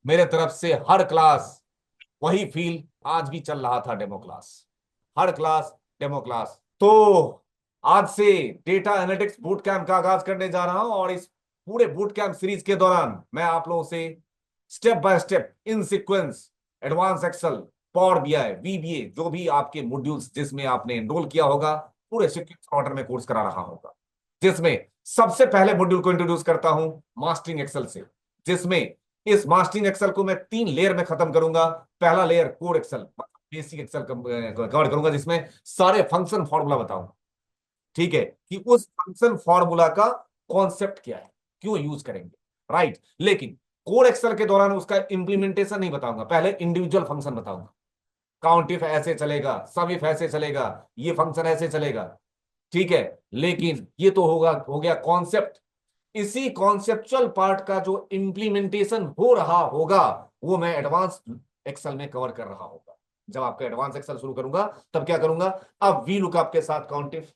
मेरे तरफ से हर क्लास वही फील आज भी चल रहा था, डेमो क्लास, हर क्लास डेमो क्लास। तो आज से डेटा एनालिटिक्स बूट कैंप का आगाज करने जा रहा हूं, और इस पूरे बूट कैंप सीरीज के दौरान मैं आप लोगों से step by step in sequence advance Excel, power BI, VBA, जो भी आपके मॉड्यूल्स जिसमें आपने एनरोल किया होगा, पूरे सीक्वेंस ऑर्डर में कोर्स करा रहा होगा। जिसमें सबसे पहले मॉड्यूल को इंट्रोड्यूस करता हूं मास्टरिंग एक्सेल से, जिसमें इस मास्टरिंग एक्सेल को मैं 3 लेयर में खत्म करूंगा। पहला layer core Excel, basic Excel cover करूंगा, जिसमें सारे फंक्शन फॉर्मूला बताऊंगा। ठीक है, कि उस फंक्शन फॉर्मूला का कॉन्सेप्ट क्या है, क्यों यूज करेंगे, राइट। लेकिन कोर एक्सेल के दौरान उसका इंप्लीमेंटेशन नहीं बताऊंगा, पहले इंडिविजुअल फंक्शन बताऊंगा। काउंट इफ ऐसे चलेगा, सब इफ ऐसे चलेगा, ये फंक्शन ऐसे चलेगा। ठीक है, लेकिन ये तो हो गया कॉन्सेप्ट। इसी कॉन्सेप्चुअल पार्ट का जो इंप्लीमेंटेशन हो रहा होगा, वो मैं एडवांस एक्सेल में कवर कर रहा होगा। जब आपका एडवांस एक्सेल शुरू करूंगा, तब क्या करूंगा, अब वी लुकअप के साथ काउंटिफ,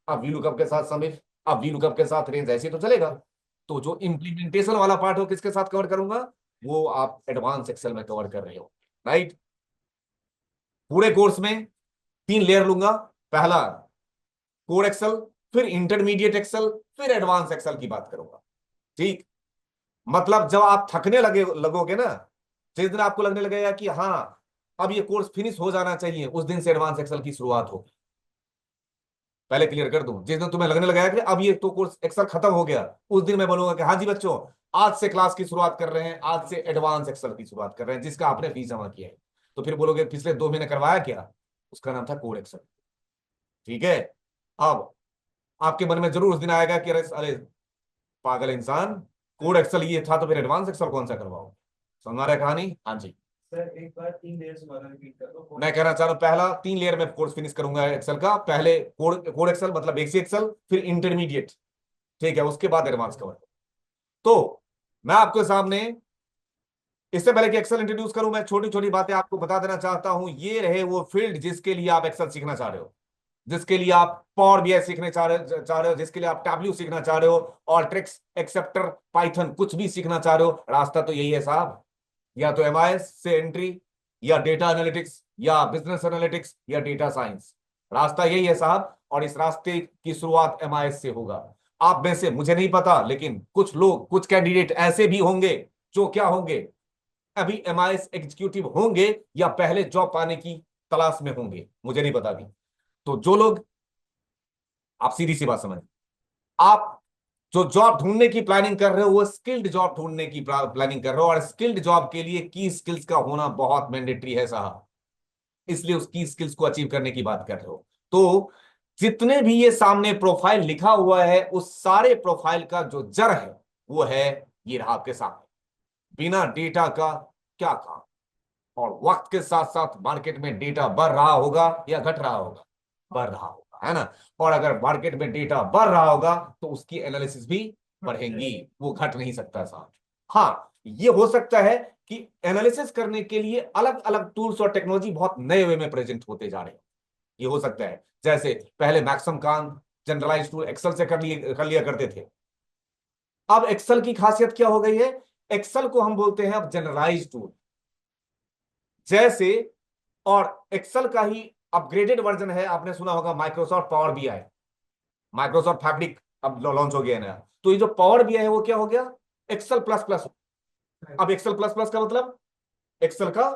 अब वी लुकअप के साथ समिफ, अब वी लुकअप के साथ रेंज, ऐसे तो चलेगा। तो जो इंप्लीमेंटेशन वाला पार्ट हो किसके साथ कवर करूंगा, वो आप एडवांस एक्सेल में कवर कर रहे हो, राइट। पूरे कोर्स में 3 लेयर लूंगा। पहला कोर एक्सेल, फिर इंटरमीडिएट एक्सेल, फिर एडवांस एक्सेल की बात करूंगा। ठीक, मतलब जब आप थकने लगोगे ना, जिस दिन आपको लगने लगेगा कि हाँ अब ये कोर्स फिनिश हो जाना चाहिए, उस दिन से एडवांस एक्सेल की शुरुआत होगी। पहले क्लियर कर दूं, जिस दिन तुम्हें लगने लगेगा कि अब ये तो कोर्स एक्सेल खत्म हो गया, उस दिन मैं बोलूंगा कि हाँ जी बच्चों, आज से क्लास की शुरुआत कर रहे हैं, आज से एडवांस एक्सेल की शुरुआत कर रहे हैं, जिसका आपने फीस जमा किया है। तो फिर बोलोगे पिछले 2 महीने करवाया क्या, उसका नाम था कोर एक्सेल। ठीक है, अब आपके मन में जरूर उस दिन आएगा कि अरे अरे पागल इंसान, कोड एक्सेल ये था तो फिर एडवांस एक्सेल कौन सा करवाओ। समझ आ रहा है कहानी, हाँ जी। सर एक बार 3 लेयर से वाला रिपीट कर दो। मैं कहना चाह रहा हूं, पहला 3 लेयर में कोर्स फिनिश करूंगा एक्सेल का, पहले कोड कोड एक्सेल मतलब बेसिक एक्सेल, फिर इंटरमीडिएट। ठीक है, उसके बाद एडवांस कवर। तो मैं आपके सामने, इससे पहले कि एक्सेल इंट्रोड्यूस करूं, मैं छोटी छोटी बातें आपको बता देना चाहता हूं। ये रहे वो फील्ड जिसके लिए आप एक्सेल सीखना चाह रहे हो, जिसके लिए आप पावर बीआई सीखने चाह रहे हो, जिसके लिए आप टैबल्यू सीखना चाह रहे हो, और ट्रिक्स एक्सेप्टर पाइथन कुछ भी सीखना चाह रहे हो, रास्ता तो यही है साहब। या तो एमआईएस से एंट्री, या डेटा एनालिटिक्स, या बिजनेस एनालिटिक्स, या डेटा साइंस, रास्ता यही है साहब। और इस रास्ते की शुरुआत एमआईएस से होगा। आप में से मुझे नहीं पता, लेकिन कुछ लोग, कुछ कैंडिडेट ऐसे भी होंगे जो क्या होंगे, अभी एमआईएस एग्जीक्यूटिव होंगे, या पहले जॉब पाने की तलाश में होंगे, मुझे नहीं पता अभी। तो जो लोग, आप सीधी सी बात समझ, आप जो जॉब ढूंढने की प्लानिंग कर रहे हो, वो स्किल्ड जॉब ढूंढने की प्लानिंग कर रहे हो, और स्किल्ड जॉब के लिए की स्किल्स का होना बहुत मैंडेटरी है साहब। इसलिए उस की स्किल्स को अचीव करने की बात कर रहे हो। तो जितने भी ये सामने प्रोफाइल लिखा हुआ है, उस सारे प्रोफाइल का जो जड़ है, वो है ये रहा आपके सामने। बिना डेटा का क्या काम। और वक्त के साथ साथ मार्केट में डेटा बढ़ रहा होगा या घट रहा होगा, बढ़ रहा होगा, है ना। और अगर मार्केट में डेटा बढ़ रहा होगा, तो उसकी एनालिसिस भी बढ़ेंगी, वो घट नहीं सकता साहब। हाँ, ये हो सकता है कि एनालिसिस करने के लिए अलग अलग टूल्स और टेक्नोलॉजी बहुत नए वे में प्रेजेंट होते जा रहे हैं। ये हो सकता है, जैसे पहले मैक्सिमम काम जनरलाइज टूल एक्सेल से कर लिया करते थे। अब एक्सेल की खासियत क्या हो गई है, एक्सेल को हम बोलते हैं अब जनरलाइज टूल, जैसे। और एक्सेल का ही अपग्रेडेड वर्जन है, आपने सुना होगा Microsoft power BI, Microsoft fabric अब लॉन्च हो गया है नया। तो ये जो पावर बीआई है वो क्या हो गया, एक्सेल प्लस प्लस। अब एक्सेल प्लस प्लस का मतलब एक्सेल का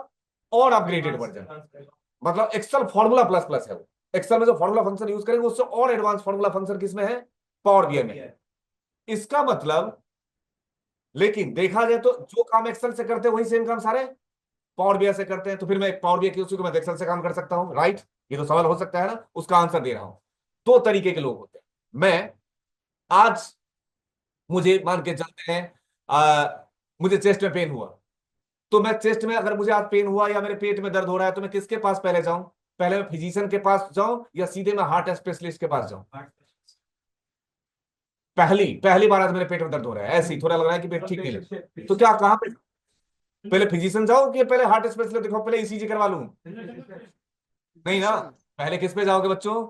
और अपग्रेडेड वर्जन, मतलब एक्सेल फॉर्मूला प्लस प्लस है वो। एक्सेल में जो फॉर्मूला फंक्शन यूज करेंगे, उससे और एडवांस फॉर्मूला फंक्शन किसमें है, पावर बीआई में है। इसका मतलब, लेकिन देखा जाए तो जो काम एक्सेल से करते हैं वही सेम काम सारे पावर बीआई से करते हैं। तो फिर मैं पावर बीआई की उसी को मैं एक्सेल से काम कर सकता हूं, राइट। ये तो सवाल हो सकता है ना, उसका आंसर दे रहा हूं। 2 तरीके के लोग होते हैं। मैं आज, मुझे मान के चलते हैं, मुझे चेस्ट में पेन हुआ, तो मैं चेस्ट में अगर मुझे आज पेन हुआ या मेरे पेट में दर्द हो रहा है, तो मैं किसके पास पहले जाऊं, पहले मैं फिजिशियन के पास जाऊं या सीधे मैं हार्ट स्पेशलिस्ट के पास जाऊं। पहली पहली बार आज मेरे पेट में दर्द हो रहा है, ऐसे ही थोड़ा लग रहा है कि पेट ठीक नहीं लग रहा, तो क्या कहां पे, पहले फिजिशियन जाओ कि पहले हार्ट स्पेशलिस्ट दिखाओ, पहले ईसीजी करवा लूं। नहीं ना, पहले किस पे जाओगे बच्चों,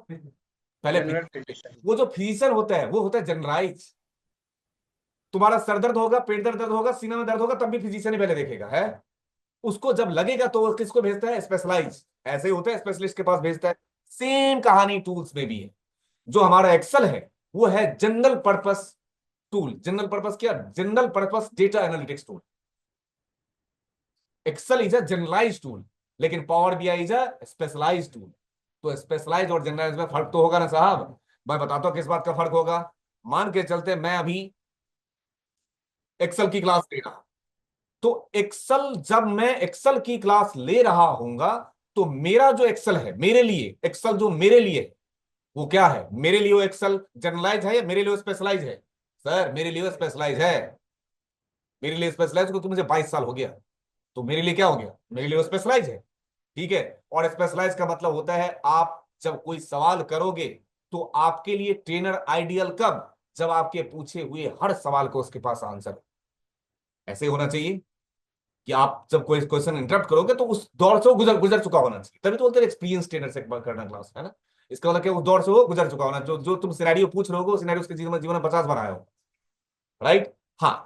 पहले जनरल physician पे। फिजिशियन। वो जो फिजिशियन होता है वो होता है जनरलाइज, तुम्हारा सर दर्द होगा, पेट दर्द होगा, सीना में दर्द होगा, तब भी फिजिशियन ही पहले देखेगा है। उसको जब लगेगा तो वो किसको भेजता है? स्पेशलाइज, ऐसे ही होता है, स्पेशलिस्ट के पास भेजता है। सेम कहानी टूल्स में भी है। जो हमारा एक्सेल है वो है general purpose tool. General purpose क्या? General purpose data analytics tool. Excel is a generalize tool, लेकिन power BI is a specialize tool. तो स्पेशलाइज और जनरलाइज में फर्क तो होगा ना साहब। मैं बताता हूं किस बात का फर्क होगा। मान के चलते मैं अभी एक्सेल की क्लास ले रहा हूं, तो एक्सेल, जब मैं एक्सेल की क्लास ले रहा हूंगा, तो मेरा जो एक्सेल है, मेरे लिए एक्सेल जो मेरे लिए है, वो क्या है? मेरे लिए वो एक्सेल जनरलाइज है या मेरे लिए स्पेशलाइज है? सर मेरे लिए स्पेशलाइज है। मेरे लिए स्पेशलाइज क्योंकि मुझे 22 साल हो गया, तो मेरे लिए क्या हो गया? मेरे लिए स्पेशलाइज है। ठीक है। और स्पेशलाइज का मतलब होता है आप जब कोई सवाल करोगे तो आपके लिए ट्रेनर आइडियल कब? जब आपके पूछे हुए हर सवाल को उसके पास आंसर हो। ऐसे होना चाहिए कि आप जब कोई क्वेश्चन इंटरप्ट करोगे तो उस दौर से वो गुजर गुजर चुका होना चाहिए, तभी तो बोलते हैं एक्सपीरियंस ट्रेनर से करना क्लास, है ना। इसका मतलब क्या? उस दौर से वो गुजर चुका होना, जो जो तुम सिनेरियो पूछ रहे हो, सिनेरियो उसके जीवन में 50 बार आया हो। राइट। हाँ।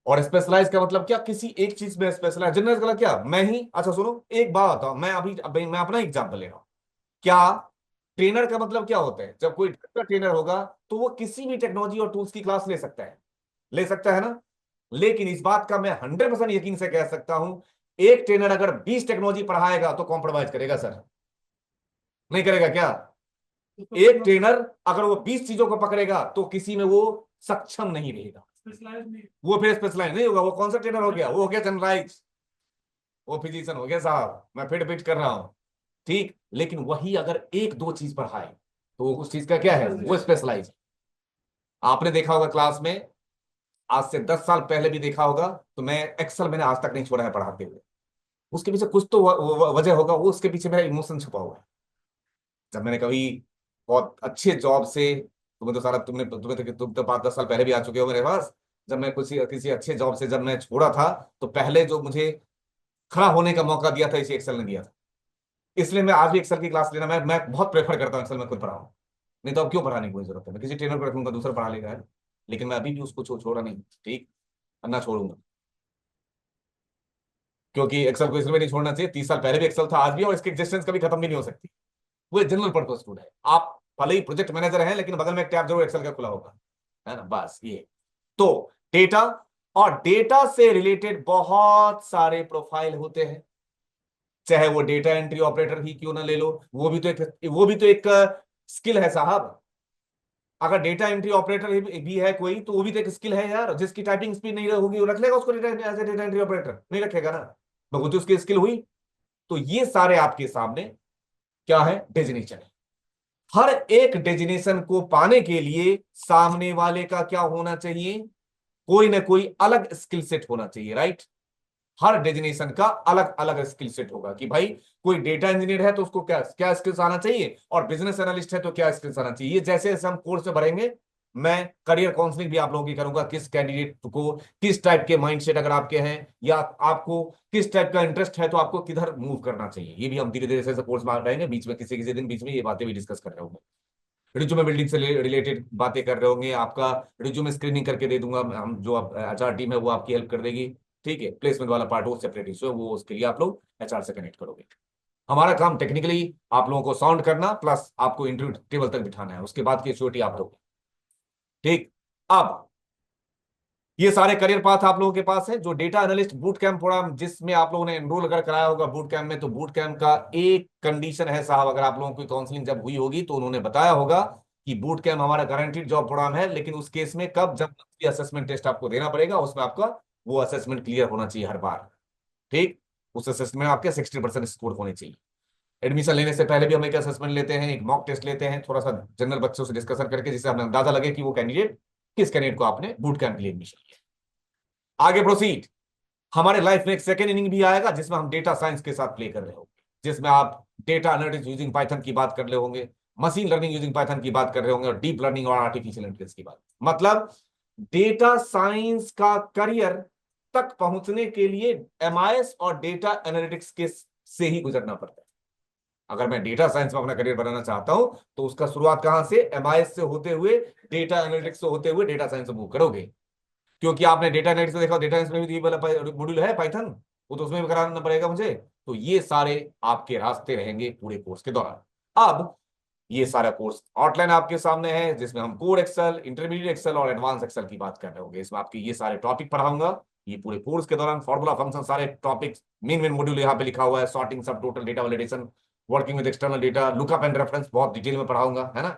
और स्पेशलाइज का मतलब क्या? किसी एक चीज में स्पेशलाइज। जनरल का क्या? मैं ही, अच्छा सुनो एक बात बताओ, मैं अपना एग्जांपल ले रहा हूं। क्या ट्रेनर का मतलब क्या होता है? जब कोई ट्रेनर होगा तो वो किसी भी टेक्नोलॉजी और टूल्स की क्लास ले सकता है, ले सकता है ना। लेकिन इस बात का मैं 100% यकीन से कह सकता हूं, एक ट्रेनर अगर 20 टेक्नोलॉजी पढ़ाएगा तो कॉम्प्रोमाइज करेगा सर। नहीं करेगा क्या? एक ट्रेनर अगर वो 20 चीजों को पकड़ेगा तो किसी में वो सक्षम नहीं रहेगा। वो फिर स्पेशलाइज नहीं होगा, वो कौन सा ट्रेनर हो गया? वो हो गया जनरलाइज, वो फिजिशियन हो गया साहब। मैं फिट फिट कर रहा हूं। ठीक। लेकिन वही अगर एक दो चीज पढ़ाए तो उस चीज का क्या है? वो स्पेशलाइज। आपने देखा होगा क्लास में, आज से 10 साल पहले भी देखा होगा, तो मैं एक्सेल मैंने आज तक नहीं छोड़ा है पढ़ाते हुए। उसके पीछे कुछ तो वजह होगा, वो उसके पीछे मेरा इमोशन छुपा हुआ है। जब मैंने कभी बहुत अच्छे जॉब से, तुम्हें तो सारा तुम तो 5-10 साल पहले भी आ चुके हो मेरे पास। जब मैं किसी किसी अच्छे जॉब से जब मैं छोड़ा था, तो पहले जो मुझे खड़ा होने का मौका दिया था इसी एक्सेल ने दिया था। इसलिए मैं आज भी एक्सेल की क्लास लेना मैं बहुत प्रेफर करता हूँ, एक्सेल में खुद पढ़ाऊँ। नहीं तो अब क्यों पढ़ाने की कोई जरूरत है? मैं किसी ट्रेनर को रखूंगा, दूसरा पढ़ा लेगा है। लेकिन मैं अभी भी उसको छोड़ा नहीं। ठीक। ना छोड़ूंगा। क्योंकि एक्सेल को इसलिए नहीं छोड़ना चाहिए, 30 साल पहले भी एक्सेल था, आज भी, और इसकी एग्जिस्टेंस कभी खत्म भी नहीं हो सकती। वो जनरल पर्पस टूल है। आप भले ही प्रोजेक्ट मैनेजर हैं, लेकिन बगल में एक टैब जरूर एक्सेल का खुला होगा, है ना, बस ये। तो डेटा, और डेटा से रिलेटेड बहुत सारे प्रोफाइल होते हैं। चाहे वो डेटा एंट्री ऑपरेटर ही क्यों ना ले लो, वो भी तो एक स्किल है साहब। अगर डेटा एंट्री ऑपरेटर भी है कोई, तो वो भी तो एक स्किल है यार। जिसकी टाइपिंग स्पीड नहीं होगी वो रख लेगा उसको data as a data entry operator? नहीं रखेगा ना। बहुत उसकी स्किल हुई। तो ये सारे आपके सामने क्या है? डेजिनेशन है। हर एक डेजिनेशन को पाने के लिए सामने वाले का क्या होना चाहिए? कोई ना कोई अलग स्किल सेट होना चाहिए, राइट। हर डेजिनेशन का अलग अलग स्किल सेट होगा कि भाई कोई डेटा इंजीनियर है तो उसको क्या क्या स्किल्स आना चाहिए, और बिजनेस एनालिस्ट है तो क्या स्किल्स आना चाहिए। ये जैसे जैसे हम कोर्स में भरेंगे, मैं करियर काउंसलिंग भी आप लोगों की करूंगा। किस कैंडिडेट को किस टाइप के माइंडसेट अगर आपके हैं, या आपको किस टाइप का इंटरेस्ट है, तो आपको किधर मूव करना चाहिए, ये भी हम धीरे धीरे से कोर्स में रहेंगे। बीच में किसी किसी दिन बीच में ये बातें भी डिस्कस कर रहे होंगे। रिज्यूमे बिल्डिंग से रिलेटेड बातें कर रहे होंगे। आपका रिज्यूमे स्क्रीनिंग करके दे दूंगा, हम जो आप एचआर टीम है वो आपकी हेल्प कर देगी। ठीक है। प्लेसमेंट वाला पार्ट वो सेपरेट इशू है, वो उसके लिए आप लोग एचआर से कनेक्ट करोगे। हमारा काम टेक्निकली आप लोगों को साउंड करना, प्लस आपको इंटरव्यू टेबल तक बिठाना है, उसके बाद की श्योरिटी आप लोग। ठीक। अब ये सारे करियर पाथ आप लोगों के पास है। जो data analyst boot camp program जिसमें आप लोगों ने एनरोल अगर कराया होगा बूट कैंप में, तो बूट कैंप का एक कंडीशन है साहब, अगर आप लोगों की काउंसलिंग जब हुई होगी तो उन्होंने बताया होगा कि बूट कैंप हमारा गारंटीड जॉब प्रोग्राम है। लेकिन उस केस में कब? जब असेसमेंट टेस्ट आपको देना पड़ेगा, उसमें आपका वो असेसमेंट क्लियर होना चाहिए हर बार। ठीक। उस असेसमेंट में आपके 60% स्कोर होने चाहिए। एडमिशन लेने से पहले भी हम एक असेसमेंट लेते हैं, एक मॉक टेस्ट लेते हैं, थोड़ा सा जनरल बच्चों से डिस्कशन करके, जिससे हमें अंदाजा लगे कि वो कैंडिडेट किस कैंडिडेट को आपने बूट कैंप के लिए एडमिशन लिया। आगे प्रोसीड। हमारे लाइफ में एक सेकेंड इनिंग भी आएगा जिसमें हम डेटा साइंस के साथ प्ले कर रहे होंगे, जिसमें आप डेटा एनालिटिक्स यूजिंग पाइथन की बात कर रहे होंगे, मशीन लर्निंग यूजिंग पाइथन की बात कर रहे होंगे, और डीप लर्निंग और आर्टिफिशियल इंटेलिजेंस की बात। मतलब डेटा साइंस का करियर तक पहुंचने के लिए एमआईएस और डेटा एनालिटिक्स के से ही गुजरना पड़ता है। अगर मैं डेटा साइंस में अपना करियर बनाना चाहता हूं, तो उसका शुरुआत कहां से? एमआईएस से होते हुए, डेटा एनालिटिक्स से होते हुए डेटा साइंस में मूव करोगे। क्योंकि आपने डेटा एनालिटिक्स में देखा, डेटा में भी ये वाला मॉड्यूल है पाइथन, वो तो उसमें भी कराना पड़ेगा मुझे। तो ये सारे आपके रास्ते रहेंगे पूरे कोर्स के दौरान। अब ये सारा कोर्स आउटलाइन आपके सामने है, जिसमें हम कोड एक्सेल, इंटरमीडिएट एक्सेल और एडवांस एक्सेल की बात कर रहे होंगे। इसमें आपके ये सारे टॉपिक पढ़ाऊंगा ये पूरे कोर्स के दौरान। फॉर्मूला फंक्शन सारे टॉपिक्स, मेन मेन मॉड्यूल यहाँ पे लिखा हुआ है, सॉर्टिंग, सब total, data validation, working with external data, lookup and reference बहुत डिटेल में पढ़ाऊंगा, है ना।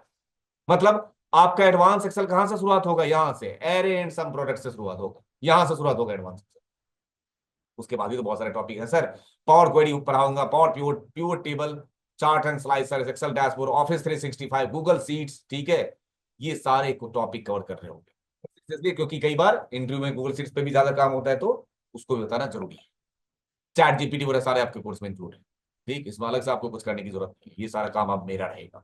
मतलब आपका एडवांस एक्सेल कहां से शुरुआत होगा, यहां से एरे एंड सम प्रोडक्ट से शुरुआत होगा, यहां से शुरुआत होगा एडवांस। उसके बाद भी तो बहुत सारे टॉपिक हैं सर। पावर क्वेरी पढ़ाऊंगा, power pure pure table, chart and slicer, Excel dashboard, office 365, Google sheets, ठीक है। ये सारे टॉपिक कवर कर रहे होंगे, इसलिए क्योंकि कई बार इंटरव्यू में गूगल सीट्स पे भी ज्यादा काम होता है, तो उसको भी बताना जरूरी है। चैट जीपीटी वगैरह सारे आपके कोर्स में इंक्लूड है, ठीक। इसमें अलग से आपको कुछ करने की जरूरत नहीं है, ये सारा काम अब मेरा रहेगा।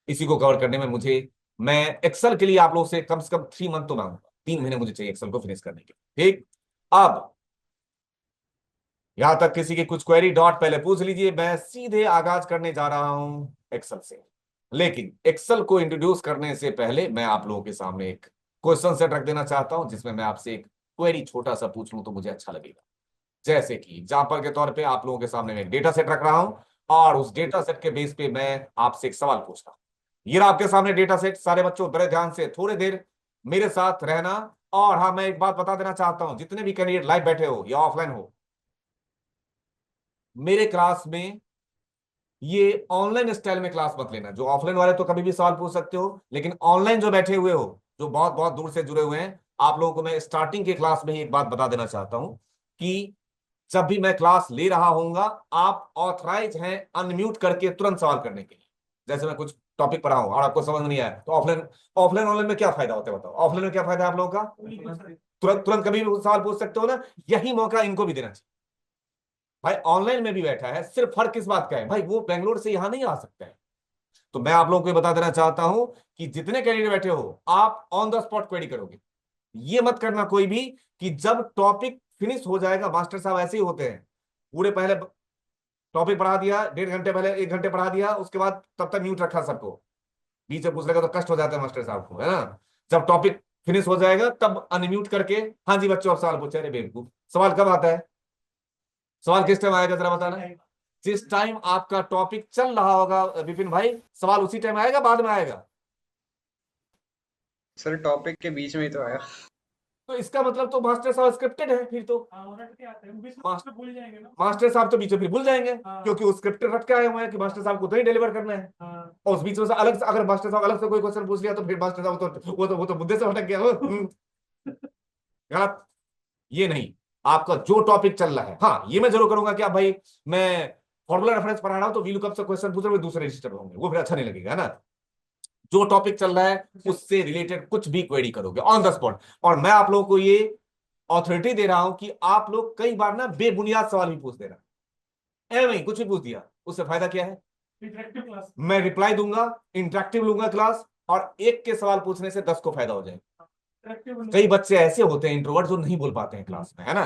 इसी को कवर करने में मुझे, मैं एक्सेल के लिए आप लोग से कम 3 मंथ तो मांगूंगा, 3 महीने मुझे चाहिए एक्सेल को फिनिश करने के लिए, ठीक। अब यहां तक किसी की कुछ क्वेरी डॉट पहले पूछ लीजिए, मैं सीधे आगाज करने जा रहा हूं एक्सेल से। लेकिन एक्सेल को इंट्रोड्यूस करने से पहले मैं आप लोगों के सामने एक क्वेश्चन सेट रख देना चाहता हूं, जिसमें मैं आपसे एक क्वेरी छोटा सा पूछ लूं तो मुझे अच्छा लगेगा। जैसे कि एग्जाम्पल के तौर पे आप लोगों के सामने मैं एक डेटा सेट रख रहा हूं, और उस डेटा सेट के बेस पे मैं आपसे एक सवाल पूछता हूं। ये रहा आपके सामने डेटा सेट। सारे बच्चों बड़े ध्यान से थोड़ी देर मेरे साथ रहना। और हाँ, मैं एक बात बता देना चाहता हूं, जितने भी कैंडिडेट लाइव बैठे हो या ऑफलाइन हो, मेरे क्लास में ये ऑनलाइन स्टाइल में क्लास मत लेना। जो ऑफलाइन वाले तो कभी भी सवाल पूछ सकते हो, लेकिन ऑनलाइन जो बैठे हुए हो, जो बहुत बहुत दूर से जुड़े हुए हैं, आप लोगों को मैं स्टार्टिंग के क्लास में ही एक बात बता देना चाहता हूं कि जब भी मैं क्लास ले रहा होऊंगा, आप ऑथराइज हैं अनम्यूट करके तुरंत सवाल करने के लिए। जैसे मैं कुछ टॉपिक पढ़ा हूं और आपको समझ नहीं आया, तो ऑफलाइन ऑफलाइन ऑनलाइन में क्या फायदा होता है बताओ, ऑफलाइन में क्या फायदा है आप लोगों का, तुरंत तुरंत कभी भी सवाल पूछ सकते हो ना। यही मौका इनको भी देना चाहिए। भाई ऑनलाइन में भी बैठा है, सिर्फ फर्क किस बात का है, भाई वो बेंगलोर से यहां नहीं आ सकता है। तो मैं आप लोगों को ये बता देना चाहता हूं कि जितने कैंडिडेट बैठे हो, आप ऑन द स्पॉट क्वेरी करोगे। ये मत करना कोई भी कि जब टॉपिक फिनिश हो जाएगा, मास्टर साहब ऐसे ही होते हैं, पूरे पहले टॉपिक पढ़ा दिया, 1.5 घंटे पहले 1 घंटे पढ़ा दिया, उसके बाद तब तक म्यूट रखा सबको, बीच में पूछ लेगा तो कष्ट हो जाता है मास्टर साहब को, है ना। जब टॉपिक फिनिश हो जाएगा तब अनम्यूट करके, हाँ जी बच्चों आप सवाल पूछे। अरे बेवकूफ, सवाल कब आता है, सवाल किस टाइम आएगा जरा बताना। जिस टाइम आपका टॉपिक चल रहा होगा विपिन भाई, सवाल उसी टाइम आएगा, बाद में आएगा। सर टॉपिक के बीच में ही तो आया। तो इसका मतलब तो मास्टर साहब स्क्रिप्टेड है फिर तो। मास्टर भूल जाएंगे ना। मास्टर साहब तो बीच में फिर भूल जाएंगे, हाँ। क्योंकि वो स्क्रिप्टेड रख के आए हुए हैं कि मास्टर साहब को तो ही डिलीवर करना है। हाँ। और उस बीच में से अलग से, अगर मास्टर साहब अलग से कोई क्वेश्चन पूछ लिया, तो फिर मास्टर साहब तो वो तो मुद्दे से भटक गया वो। गलत। ये नहीं, आपका जो टॉपिक चल रहा है, हाँ ये मैं जरूर करूंगा कि आप भाई, मैं फॉर्मूला रेफरेंस पढ़ा रहा हूं तो वीलुकअप से क्वेश्चन पूछ रहे हो, दूसरे रजिस्टर होंगे, वो फिर अच्छा नहीं लगेगा, है ना। जो टॉपिक चल रहा है उससे रिलेटेड कुछ भी क्वेरी करोगे ऑन द स्पॉट। और मैं आप लोगों को ये ऑथोरिटी दे रहा हूं कि आप लोग कई बार ना बेबुनियाद सवाल भी पूछ दे रहा है, नहीं कुछ भी पूछ दिया, उससे फायदा क्या है। Interactive class. मैं रिप्लाई दूंगा, इंटरेक्टिव लूंगा क्लास, और एक के सवाल पूछने से 10 को फायदा हो जाएगा। कई बच्चे ऐसे होते हैं इंट्रोवर्ट जो नहीं बोल पाते हैं क्लास में, है ना।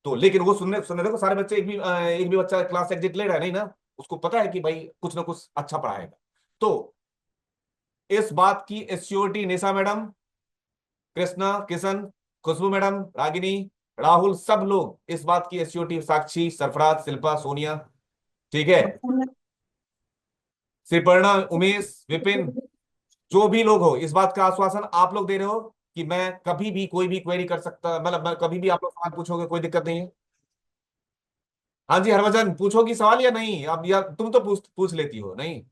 तो लेकिन वो सुनने सुनने देखो, सारे बच्चे, एक भी बच्चा क्लास एग्जिट ले रहा है नहीं ना, उसको पता है कि भाई कुछ ना कुछ अच्छा पढ़ाएगा। तो इस बात की एश्योरिटी निशा मैडम, कृष्णा, किशन, खुशबू मैडम, रागिनी, राहुल, सब लोग इस बात की एश्योरिटी, साक्षी, सरफराज, शिल्पा, सोनिया, ठीक है, श्रीपर्णा, उमेश, विपिन, जो भी लोग हो, इस बात का आश्वासन आप लोग दे रहे हो कि मैं कभी भी कोई भी क्वेरी कर सकता, मतलब मैं कभी भी आप लोग सवाल पूछोगे, कोई दिक्कत नहीं है। हाँ जी हरभजन, पूछोगी सवाल या नहीं अब, या तुम तो पूछ पूछ लेती हो नहीं।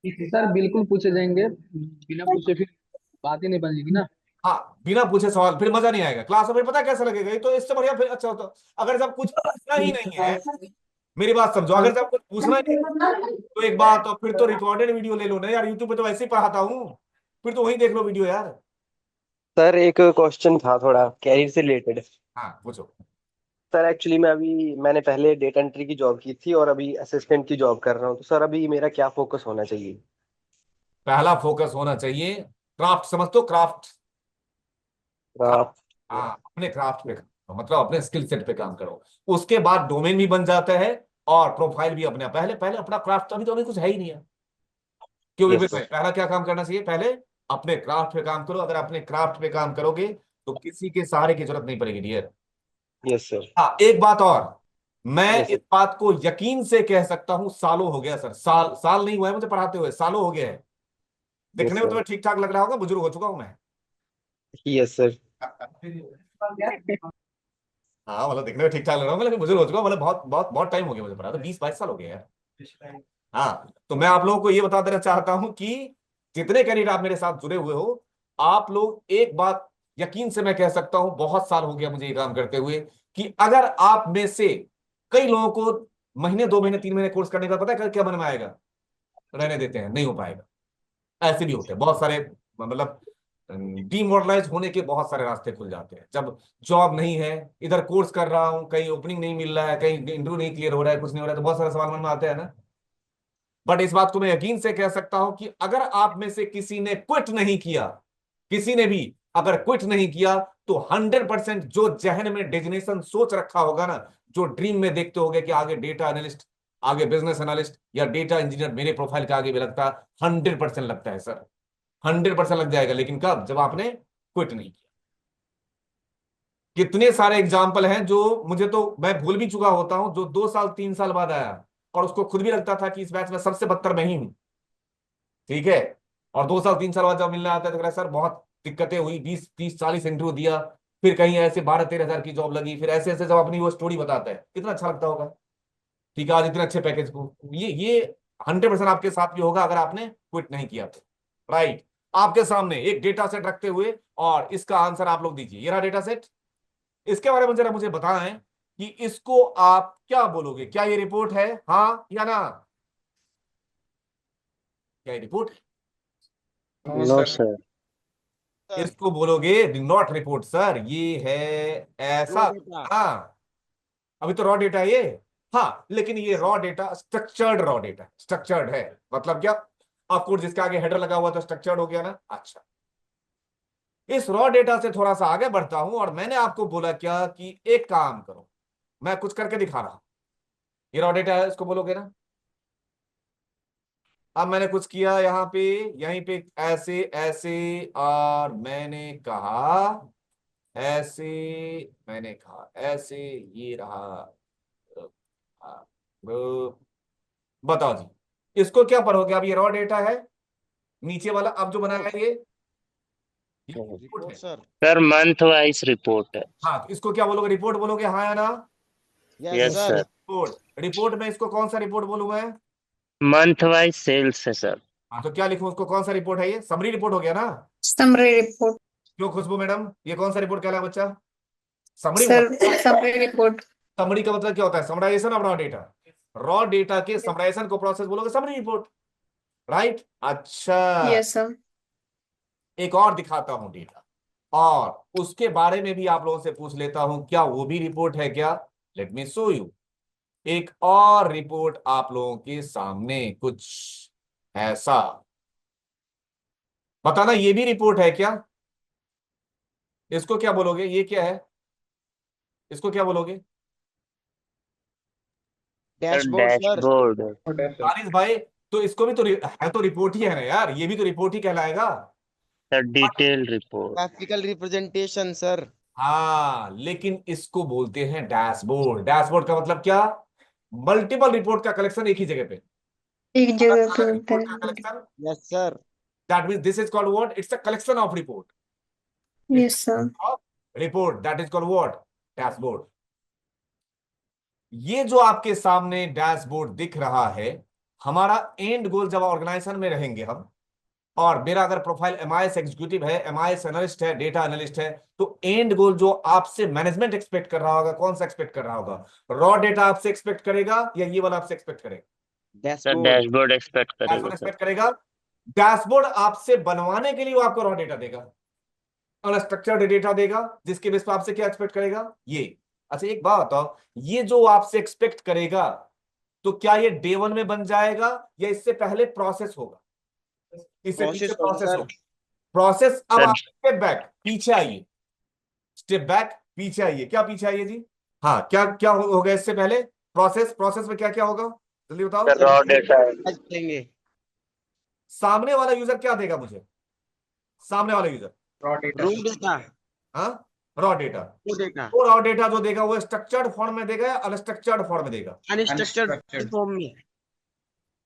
सर बिल्कुल पूछे जाएंगे, बिना पूछे फिर बात ही नहीं बनेगी ना। हाँ, बिना पूछे सवाल फिर मजा नहीं आएगा क्लास में, फिर पता है कैसा लगेगा, ये तो इससे बढ़िया फिर अच्छा होता। अगर सब कुछ पूछना ही नहीं है, मेरी बात समझो, अगर सब कुछ पूछना ही नहीं, तो एक बात, तो फिर तो रिकॉर्डेड वीडियो ले लो ना यार, यूट्यूब पे तो वैसे ही पढ़ाता हूँ, फिर तो वहीं देख लो वीडियो यार। सर एक क्वेश्चन था थोड़ा कैरियर से रिलेटेड। हाँ पूछो। सर एक्चुअली मैंने पहले डेटा एंट्री की जॉब की थी और अभी असिस्टेंट की जॉब कर रहा हूँ, तो सर अभी मेरा क्या फोकस होना चाहिए? पहला फोकस होना चाहिए क्राफ्ट, समझ तो, क्राफ्ट। क्राफ्ट, आप हाँ अपने क्राफ्ट पे काम करो, मतलब अपने स्किल सेट पे काम करो। उसके बाद डोमेन भी बन जाता है, और प्रोफाइल भी अपने, पहले पहले अपना क्राफ्ट, अभी तो अभी कुछ है ही नहीं है। क्यों यस विवेक भाई, सर। पहला क्या काम करना चाहिए, पहले अपने क्राफ्ट पे काम करो। अगर अपने क्राफ्ट पे काम करोगे, तो किसी के सहारे की जरूरत नहीं पड़ेगी डियर। Yes sir. हाँ, एक बात और, मैं यस इस बात को यकीन से कह सकता हूं, सालों हो गया सर, साल साल नहीं हुआ है मुझे पढ़ाते हुए, सालों हो गए हैं। यस दिखने में सर। तुम्हें ठीक ठाक लग रहा होगा, बुजुर्ग हो चुका हूं मैं। Yes sir. हाँ मतलब दिखने में ठीक ठाक लग रहा हूँ, लेकिन बुजुर्ग हो चुका हूं, मतलब बहुत बहुत बहुत टाइम हो गया मुझे पढ़ा, तो 20-22 साल हो गए यार। हाँ, तो मैं आप लोगों को ये बता देना चाहता हूं कि जितने कैंडिडेट आप मेरे साथ जुड़े हुए हो, आप लोग एक बात यकीन से मैं कह सकता हूं, बहुत साल हो गया मुझे ये काम करते हुए, कि अगर आप में से कई लोगों को महीने 2 महीने 3 महीने कोर्स करने का पता है क्या मन में आएगा, रहने देते हैं, नहीं हो पाएगा। ऐसे भी होते हैं बहुत सारे, मतलब डीमोरलाइज होने के बहुत सारे रास्ते खुल जाते हैं जब जॉब नहीं है, इधर कोर्स कर रहा हूं, कहीं ओपनिंग नहीं मिल रहा है, कहीं इंटरव्यू नहीं क्लियर हो रहा है, कुछ नहीं हो रहा है, तो बहुत सारे सवाल मन में आते हैं ना। बट इस बात को मैं यकीन से कह सकता हूं कि अगर आप में से किसी ने क्विट नहीं किया, किसी ने भी अगर क्विट नहीं किया, तो 100% जो जहन में डेजिग्नेशन सोच रखा होगा ना, जो ड्रीम में देखते होगे कि आगे डेटा एनालिस्ट, आगे बिजनेस एनालिस्ट या डेटा इंजीनियर मेरे प्रोफाइल के आगे भी लगता है, 100% लगता है सर, 100% लग जाएगा। लेकिन कब? जब आपने क्विट नहीं किया। कितने सारे एग्जाम्पल हैं जो मुझे तो मैं भूल भी चुका होता हूं, जो 2 साल 3 साल बाद आया और उसको खुद भी लगता था कि इस बैच में सबसे बदतर मैं ही हूं। ठीक है, और 2 साल 3 साल बाद जब मिलने आता है तो कह रहा है, सर बहुत दिक्कतें हुई, 20 30 40 इंटरव्यू दिया, फिर कहीं ऐसे 12-13 हजार की जॉब लगी, फिर ऐसे ऐसे जब अपनी वो स्टोरी बताता है, कितना अच्छा लगता होगा। ठीक है, आज इतने अच्छे पैकेज को, ये 100% आपके साथ भी होगा अगर आपने क्विट नहीं किया तो। राइट, आपके सामने एक डेटा सेट रखते हुए, और इसका आंसर आप लोग दीजिए, ये रहा डेटा सेट। इसके बारे में जरा मुझे बताएं कि इसको आप क्या बोलोगे, क्या ये रिपोर्ट है, हाँ या ना? क्या ये रिपोर्ट है? No no sir. सर। इसको बोलोगे नॉट रिपोर्ट सर, ये है ऐसा। हाँ, अभी तो रॉ डेटा है ये। हाँ, लेकिन ये raw data structured raw data, structured है, मतलब क्या? आपको जिसके आगे हेडर लगा हुआ तो स्ट्रक्चर्ड हो गया ना। अच्छा, इस रॉ डेटा से थोड़ा सा आगे बढ़ता हूं, और मैंने आपको बोला क्या कि एक काम करो, मैं कुछ करके दिखा रहा हूं। ये रॉ डेटा है, इसको बोलोगे ना। अब मैंने कुछ किया यहाँ पे, यहीं पे ऐसे ऐसे, और मैंने कहा ऐसे, मैंने कहा ऐसे, ये रहा। हाँ, बताओ जी, इसको क्या पढ़ोगे? अब ये रॉ डेटा है, नीचे वाला अब जो बनाया है ये रिपोर्ट है। सर मंथ वाइज रिपोर्ट है। हाँ, तो इसको क्या बोलोगे? रिपोर्ट बोलोगे, हाँ या ना? Yes sir. रिपोर्ट, रिपोर्ट में इसको कौन सा रिपोर्ट बोलूं मैं? मंथ वाइज सेल्स है सर। हाँ, तो क्या लिखूं उसको, कौन सा रिपोर्ट है? ये समरी रिपोर्ट हो गया ना। Summary report. क्यों खुशबू मैडम, ये कौन सा रिपोर्ट कहला बच्चा? समरी हुआ। Sir summary report. समरी का मतलब क्या होता है? Summarization of raw data. Raw data के समराइजेशन को प्रोसेस बोलोगे समरी रिपोर्ट। राइट, अच्छा। Yes sir. एक और दिखाता हूं डेटा, और उसके बारे में भी आप लोगों से पूछ लेता हूं, क्या वो भी रिपोर्ट है क्या? Let me show you. एक और रिपोर्ट आप लोगों के सामने कुछ ऐसा, बताना ये भी रिपोर्ट है क्या? इसको क्या बोलोगे? ये क्या है? इसको क्या बोलोगे? Sir dashboard. हारिस भाई, तो इसको भी तो है, तो रिपोर्ट ही है ना यार, ये भी तो रिपोर्ट ही कहलाएगा। Sir detail report. Graphical representation sir. हाँ, लेकिन इसको बोलते हैं डैशबोर्ड। डैशबोर्ड का मतलब क्या? मल्टीपल रिपोर्ट का कलेक्शन एक ही जगह पे, एक जगह पे अलग होता रिपोर्ट का है। Collection. Yes sir. That means this is called what? It's a collection of report. Yes sir. Of report, that is called what? Dashboard. ये जो आपके सामने डैशबोर्ड दिख रहा है, हमारा एंड गोल जब ऑर्गेनाइजेशन में रहेंगे हम, और मेरा अगर प्रोफाइल एमआईएस एग्जीक्यूटिव है, एमआईएस एनालिस्ट है, डेटा एनालिस्ट है, तो एंड गोल जो आपसे मैनेजमेंट एक्सपेक्ट कर रहा होगा, कौन सा एक्सपेक्ट कर रहा होगा? रॉ डेटा आपसे एक्सपेक्ट करेगा या ये वाला आपसे एक्सपेक्ट करेगा? Sir dashboard. डैशबोर्ड एक्सपेक्ट करेगा डैशबोर्ड सर। एक्सपेक्ट करेगा। डैशबोर्ड आपसे बनवाने के लिए वो आपको रॉ डेटा देगा, अनस्ट्रक्चर्ड डेटा देगा, जिसके बेस पर आपसे क्या एक्सपेक्ट करेगा? ये। अच्छा, एक बात बताओ, ये जो आपसे एक्सपेक्ट करेगा, तो क्या ये डे 1 में बन जाएगा या इससे पहले प्रोसेस होगा? इससे पीछे प्रोसेस होगा प्रोसेस सर। होगा। प्रोसेस। अब सर आप स्टेप बैक पीछे आइए, स्टेप बैक पीछे आइए, क्या पीछे आइए जी? हाँ, क्या क्या हो गया इससे पहले? प्रोसेस, प्रोसेस में क्या क्या होगा, जल्दी बताओ। Sir raw data. आज करेंगे। सामने वाला यूजर क्या देगा मुझे? सामने वाला user raw data. Room data. हाँ, रॉ डेटा। वो डेटा वो रॉ डेटा जो देगा वो स्ट्रक्चर्ड फॉर्म में देगा या अनस्ट्रक्चर्ड फॉर्म में देगा? अनस्ट्रक्चर्ड फॉर्म में।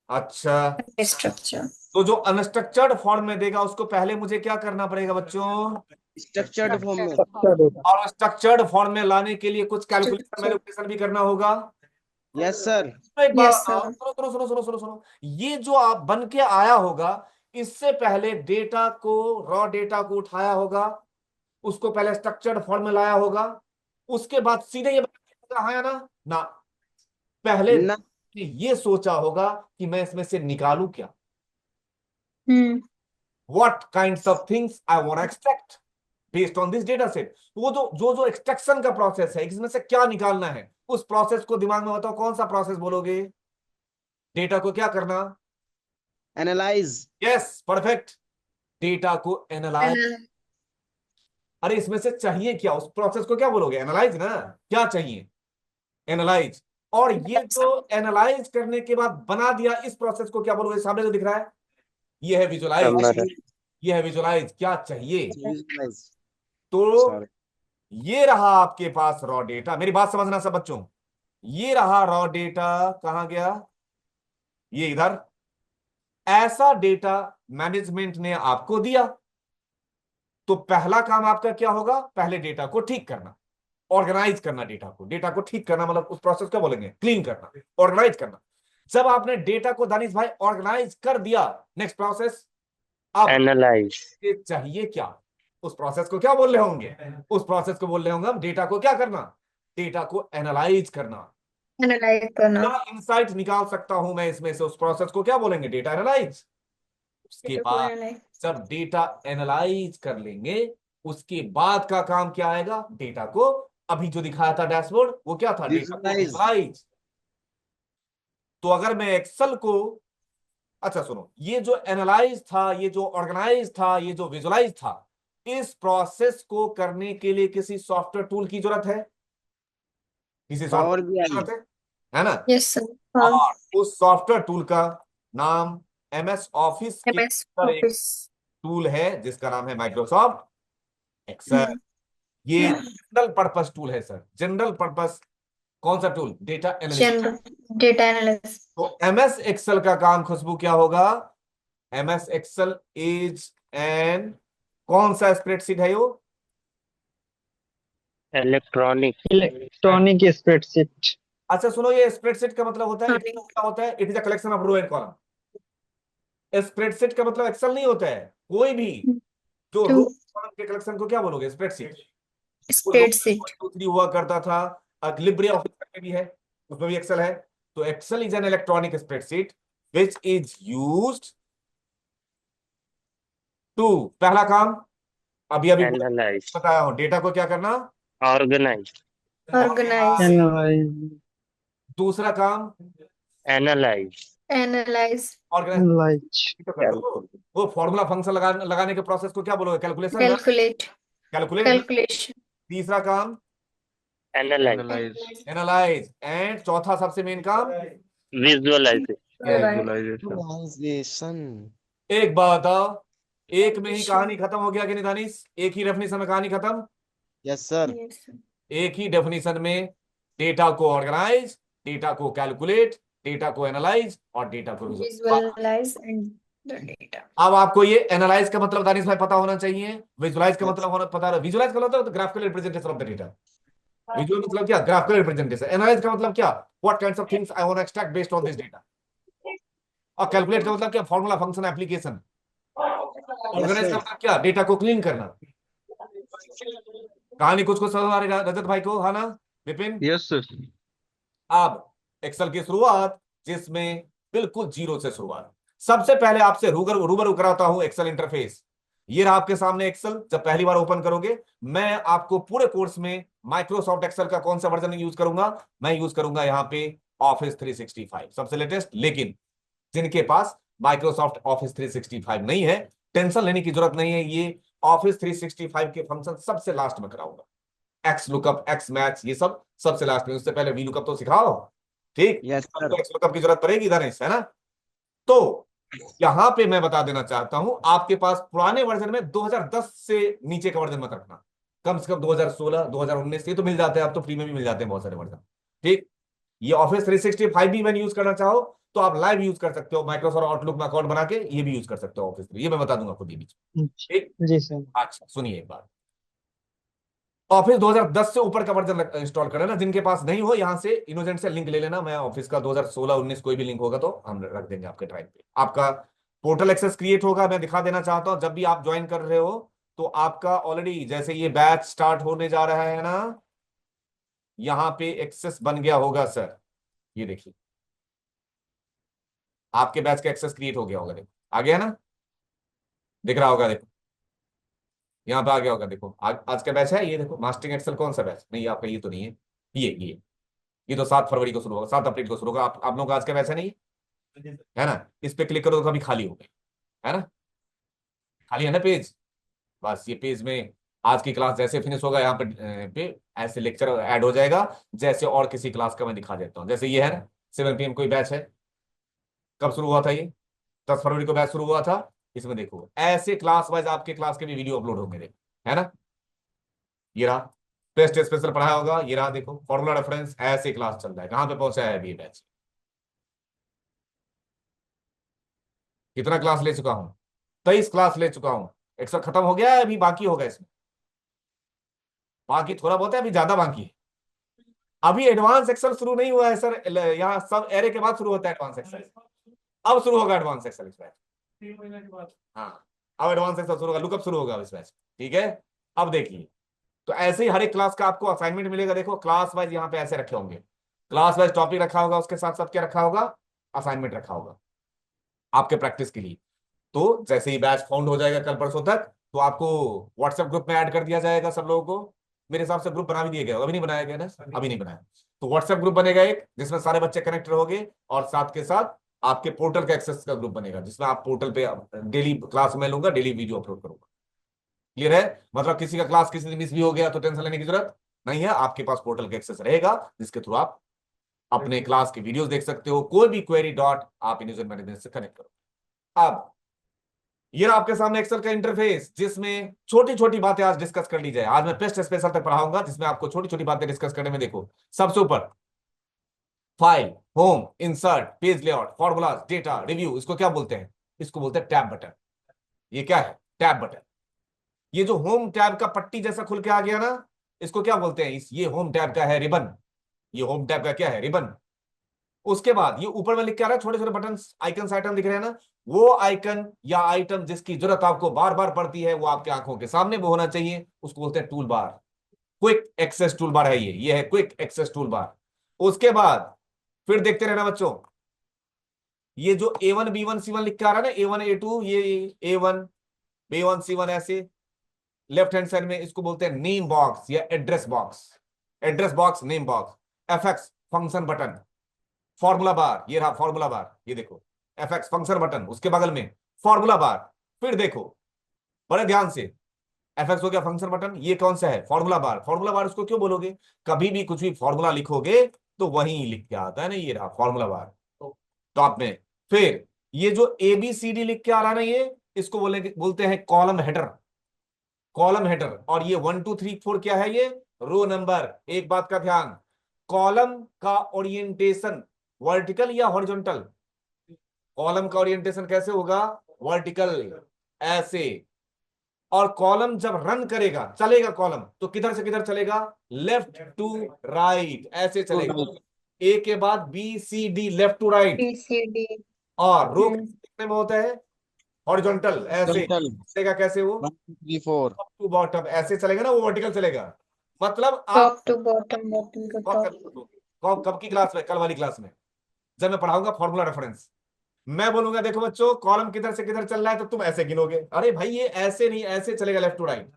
अच्छा, स्ट्रक्चर। तो जो अनस्ट्रक्चर्ड फॉर्म में देगा उसको पहले मुझे क्या करना पड़ेगा बच्चों? स्ट्रक्चर्ड फॉर्म में। और स्ट्रक्चर्ड फॉर्म में लाने के लिए कुछ कैलकुलेशन मैनिपुलेशन भी करना होगा। Yes sir. तो एक बार Yes, sir. सुनो सुनो सुनो सुनो सुनो सुनो, ये जो आप बन के आया होगा, इससे पहले डेटा को, रॉ डेटा को उठाया होगा, उसको पहले स्ट्रक्चर्ड फॉर्म में लाया होगा, उसके बाद सीधे ये आया ना ना, पहले ना ये सोचा होगा कि मैं इसमें से निकालूं क्या, Hmm. what kinds of things I want to extract based on this data set। वो जो एक्सट्रैक्शन का प्रोसेस है, इसमें से क्या निकालना है, उस प्रोसेस को दिमाग में बताओ, कौन सा प्रोसेस बोलोगे? डेटा को क्या करना? एनालाइज। यस, परफेक्ट, डेटा को एनालाइज। And अरे इसमें से चाहिए क्या, उस प्रोसेस को क्या बोलोगे? एनालाइज ना, क्या चाहिए? एनालाइज। और ये जो एनालाइज करने के बाद बना दिया, इस प्रोसेस को क्या बोलोगे? सामने जो दिख रहा है ये है विजुलाइज, Summary. ये है विजुलाइज। क्या चाहिए? विजुअलाइज। तो ये रहा आपके पास रॉ डेटा। मेरी बात समझना सब बच्चों, ये रहा रॉ डेटा। कहां गया? ये इधर। ऐसा डेटा मैनेजमेंट ने आपको दिया, तो पहला काम आपका क्या होगा? पहले डेटा को ठीक करना, ऑर्गेनाइज करना। डेटा को ठीक करना मतलब उस प्रोसेस को बोलेंगे क्लीन करना, ऑर्गेनाइज करना। जब आपने डेटा को दानिश भाई ऑर्गेनाइज कर दिया, नेक्स्ट प्रोसेस, अब Analyze. ये चाहिए क्या? उस प्रोसेस को क्या बोल रहे होंगे? उस प्रोसेस को बोल रहे होंगे हम डेटा को क्या करना? डेटा को एनालाइज करना। analyze करना। क्या इंसाइट निकाल सकता हूं मैं इसमें से, उस प्रोसेस को क्या बोलेंगे? Data analyse. उसके Data को बाद analyze। जब डेटा एनालाइज कर लेंगे, उसके बाद का काम क्या आएगा? डेटा को, अभी जो दिखाया था डैशबोर्ड, वो क्या था? डेटा को Visualize। विजुअलाइज। तो अगर मैं एक्सेल को, अच्छा सुनो, ये जो एनालाइज था, ये जो ऑर्गेनाइज था, ये जो विजुअलाइज था, इस प्रोसेस को करने के लिए किसी सॉफ्टवेयर टूल की जरूरत है? किसी पावर सॉफ्टवेयर की बीआई। जरूरत है ना? Yes, sir. हाँ। और उस सॉफ्टवेयर टूल का नाम MS ऑफिस के MS अंदर एक Office। टूल है जिसका नाम है माइक्रोसॉफ्ट एक्सेल। हम्म। ये जनरल पर्पस टूल है सर, जनरल पर्पस। कौन सा tool? Data analyst. General data analysis। तो MS एक्सेल का काम खुशबू क्या होगा? MS एक्सेल इज एन, कौन सा स्प्रेडशीट है वो? Electronic. Electronic spreadsheet. अच्छा सुनो, ये स्प्रेडशीट का मतलब होता है, हाँ। क्या होता है? It is a collection of row and column. Spreadsheet का मतलब एक्सेल नहीं होता है। कोई भी जो तो रो कॉलम के कलेक्शन को क्या बोलोगे? स्प्रेडशीट। spreadsheet। 3 हुआ करता था, लिब्रे ऑफिस में भी है, उसमें भी एक्सेल है। तो Excel is an electronic spreadsheet which is used to, पहला काम अभी अभी Analyze. बताया हूं, डेटा को क्या करना? Organize. Organize। एनालाइज। दूसरा काम Analyze. Analyze। ऑर्गेनाइज। वो फॉर्मूला फंक्शन लगाने के प्रोसेस को क्या बोलोगे? कैलकुलेशन ना? Calculate। कैलकुलेट। Calculation। तीसरा काम Analyze. एनालाइज। एंड चौथा सबसे मेन काम, Visualize. विजुअलाइजेशन। एक बात बताओ, एक में ही कहानी खत्म हो गया कि नहीं दानिश? एक ही डेफिनेशन में कहानी खत्म। Yes sir. Yes, sir। एक ही डेफिनेशन में डेटा को ऑर्गेनाइज, डेटा को कैलकुलेट, डेटा को एनालाइज और डेटा को visualise. Visualize and the data। अब आपको ये एनालाइज का मतलब दानिश भाई पता होना चाहिए, विजुअलाइज का मतलब होना पता। विजुअलाइज का मतलब graphical representation of the data. Visual मतलब क्या? Graphical representation. एनालाइज का मतलब क्या? What kinds of things I want to extract based on this data. और कैलकुलेट का मतलब क्या? Formula function application. ऑर्गेनाइज का मतलब क्या? डेटा को क्लीन करना। कहानी कुछ कुछ समझ आ रही है रजत भाई को? हाँ ना विपिन? Yes sir. अब एक्सेल की शुरुआत, जिसमें बिल्कुल जीरो से शुरुआत। सबसे पहले आपसे रूबरू कराता हूं एक्सेल इंटरफेस। ये रहा आपके सामने एक्सेल। जब पहली बार ओपन करोगे, मैं आपको पूरे कोर्स में माइक्रोसॉफ्ट एक्सेल का कौन सा वर्जन यूज करूंगा? मैं यूज करूंगा यहां पे ऑफिस 365, सबसे लेटेस्ट। लेकिन जिनके पास माइक्रोसॉफ्ट ऑफिस 365 नहीं है, टेंशन लेने की जरूरत नहीं है। ये ऑफिस 365 के फंक्शन सबसे लास्ट में कराऊंगा। एक्स लुकअप, एक्स मैच, ये सब सबसे लास्ट में। उससे पहले वी लुकअप तो सिखाओ, ठीक? Yes sir. एक्स लुकअप की जरूरत पड़ेगी दानिश, है ना? तो यहां पे मैं बता देना चाहता हूं, आपके पास पुराने वर्जन में 2010 से नीचे का वर्जन मत रखना। कम से कम 2016 2019 ये तो मिल जाते हैं, अब तो फ्री में भी मिल जाते हैं बहुत सारे वर्जन। ठीक, ये ऑफिस 365 भी मैंने यूज करना चाहो तो आप लाइव यूज कर सकते हो, माइक्रोसॉफ्ट आउटलुक में अकाउंट बना के ये भी यूज कर सकते हो ऑफिस में, ये मैं बता दूंगा खुद ही बीच में। ठीक, जी सर। अच्छा सुनिए एक बात, ऑफिस 2010 से ऊपर का वर्जन इंस्टॉल कर लेना, जिनके पास नहीं हो यहां से इनोजेंट से लिंक ले लेना, मैं ऑफिस का 2016-19 कोई भी लिंक होगा तो हम रख देंगे आपके ड्राइव पे। आपका पोर्टल एक्सेस क्रिएट होगा, मैं दिखा देना चाहता हूं, जब भी आप ज्वाइन कर रहे हो तो आपका ऑलरेडी जैसे ये बैच स्टार्ट होने जा रहा है ना, यहां पे एक्सेस बन गया होगा सर, ये देखिए आपके बैच का एक्सेस क्रिएट हो गया होगा, देखो आ गया ना, दिख रहा होगा, देखो यहाँ पे आ गया होगा, देखो आज का बैच है ये, देखो मास्टरिंग एक्सेल कौन सा बैच, नहीं आपका ये तो नहीं है, ये तो 7 फरवरी को शुरू होगा, 7 अप्रैल को शुरू होगा, आप लोगों का आज का बैच है नहीं है ना, इस पे क्लिक करो तो कभी खाली हो गया है ना, खाली है ना पेज, बस ये पेज में आज की क्लास जैसे फिनिश होगा यहाँ पे ऐसे लेक्चर ऐड हो जाएगा, जैसे और किसी क्लास का मैं दिखा देता हूँ, जैसे ये है ना 7 PM कोई बैच है, कब शुरू हुआ था ये, 10 फरवरी को बैच शुरू हुआ था, इसमें देखो ऐसे क्लास वाइज आपके क्लास के भी वीडियो अपलोड होंगे, देखो है ना, ये रहा टेस्ट स्पेशल पढ़ाया होगा, ये रहा देखो फॉर्मूला रेफरेंस, ऐसे क्लास चल रहा है, कहां पे पहुंचा है अभी ये बैच, कितना क्लास ले चुका हूं, 23 क्लास ले चुका हूं, एक्सेल खत्म हो गया है, अभी बाकी होगा इसमें, बाकी थोड़ा बहुत है, अभी ज्यादा बाकी है, अभी एडवांस एक्सेल शुरू नहीं हुआ है सर, यहाँ सब एरे के बाद शुरू होता है एडवांस एक्सेल, अब शुरू होगा एडवांस एक्सेल इस बैच, 3 महीने के बाद। हाँ अब एडवांस एक्सेल शुरू होगा, लुकअप शुरू होगा इस बैच, ठीक है। अब देखिए तो ऐसे ही हर एक क्लास का आपको असाइनमेंट मिलेगा, देखो क्लास वाइज यहाँ पे ऐसे रखे होंगे, क्लास वाइज टॉपिक रखा होगा, उसके साथ साथ क्या रखा होगा, असाइनमेंट रखा होगा आपके प्रैक्टिस के लिए। तो जैसे ही बैच फाउंड हो जाएगा कल परसों तक, तो आपको व्हाट्सएप ग्रुप में ऐड कर दिया जाएगा सब लोगों को, मेरे हिसाब से ग्रुप बना भी दिया गया, अभी नहीं बनाया गया ना, अभी नहीं बनाया, तो व्हाट्सएप ग्रुप बनेगा एक, जिसमें सारे बच्चे कनेक्ट रहोगे, और साथ के साथ आपके पोर्टल का एक्सेस का ग्रुप बनेगा, जिसमें आप पोर्टल पे डेली क्लास में लूंगा, डेली वीडियो अपलोड करूंगा, क्लियर है, मतलब किसी का क्लास किसी दिन मिस भी हो गया तो टेंशन लेने की जरूरत नहीं है, आपके पास पोर्टल का एक्सेस रहेगा, जिसके थ्रू आप अपने क्लास के वीडियोस देख सकते हो, कोई भी क्वेरी डॉट आप यूजर मैनेजमेंट से कनेक्ट करो। अब ये आपके सामने एक्सेल का इंटरफेस, जिसमें छोटी छोटी बातें आज डिस्कस कर ली जाए, आज मैं पेस्ट स्पेशल तक पढ़ाऊंगा, जिसमें आपको छोटी छोटी बातें डिस्कस करने में, देखो सबसे ऊपर file, home, insert, page layout, formulas, data, review, इसको क्या बोलते हैं, इसको बोलते हैं टैब बटन, ये क्या है टैब बटन, ये जो होम टैब का पट्टी जैसा खुल के आ गया ना, इसको क्या बोलते हैं, ये होम टैब का है रिबन, ये होम टैब का क्या है रिबन। उसके बाद ये ऊपर में लिख के आ रहा है छोटे छोटे बटन आइकन आइटम दिख रहे हैं ना, वो आइकन या आइटम जिसकी जरूरत आपको बार बार पड़ती है, वो आपके आंखों के सामने वो होना चाहिए, उसको बोलते हैं tool bar, quick access tool bar है ये है क्विक एक्सेस टूल बार। उसके बाद फिर देखते रहना बच्चों, ये जो A1 B1 C1 लिख के आ रहा है ना, A1 A2, ये A1 B1 C1 ऐसे लेफ्ट हैंड साइड में, इसको बोलते हैं नेम बॉक्स या address box, address box name box, FX function button, formula bar, ये रहा फॉर्मूला बार, ये देखो FX फंक्शन बटन, उसके बगल में फॉर्मूला बार, फिर देखो बड़े ध्यान से, FX हो गया फंक्शन बटन, ये कौन सा है फॉर्मूला बार, फॉर्मूला बार उसको क्यों बोलोगे, कभी भी कुछ भी फॉर्मूला लिखोगे तो वहीं लिख के आता है ना, ये रहा फॉर्मूला बार टॉप में। फिर ये जो ABCD लिख के आ रहा है ना, ये इसको बोलते हैं कॉलम हेडर, कॉलम हेडर, और ये 1 2 3 4 क्या है, ये रो नंबर। एक बात का ध्यान, कॉलम का ओरिएंटेशन वर्टिकल या हॉरिजॉन्टल, कॉलम का ओरिएंटेशन कैसे होगा, वर्टिकल ऐसे, और कॉलम जब रन करेगा चलेगा कॉलम तो किधर से किधर चलेगा, लेफ्ट टू राइट ऐसे चलेगा, A के बाद BCD left to right, BCD और रो कितने में होता है हॉरिजॉन्टल ऐसे चलेगा, कैसे वो 1 2 3 4 टॉप टू बॉटम ऐसे चलेगा ना, वो वर्टिकल चलेगा, मतलब आप top to bottom, bottom to top. कब की क्लास में, कल वाली क्लास में जब मैं पढ़ाऊंगा फॉर्मूला रेफरेंस, मैं बोलूंगा देखो बच्चों कॉलम किधर से किधर चल रहा है, तो तुम ऐसे गिनोगे, अरे भाई ये ऐसे नहीं ऐसे चलेगा लेफ्ट टू राइट,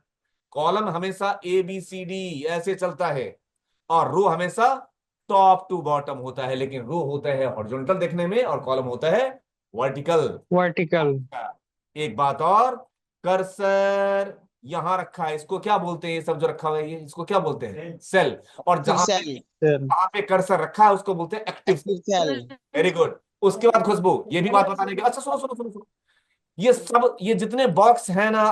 कॉलम हमेशा ABCD ऐसे चलता है, और रो हमेशा टॉप टू बॉटम होता है, लेकिन रो होता है हॉरिजॉन्टल देखने में और कॉलम होता है वर्टिकल। वर्टिकल। एक बात और, कर्सर यहां रखा है, इसको क्या बोलते हैं, ये सब जो रखा हुआ है ये इसको क्या बोलते हैं, सेल, और जहां पे कर्सर रखा है उसको बोलते हैं एक्टिव सेल। Very good. उसके बाद खुशबू, ये भी बात बताने की, अच्छा सुनो सुनो सुनो सुनो, ये सब ये जितने बॉक्स है ना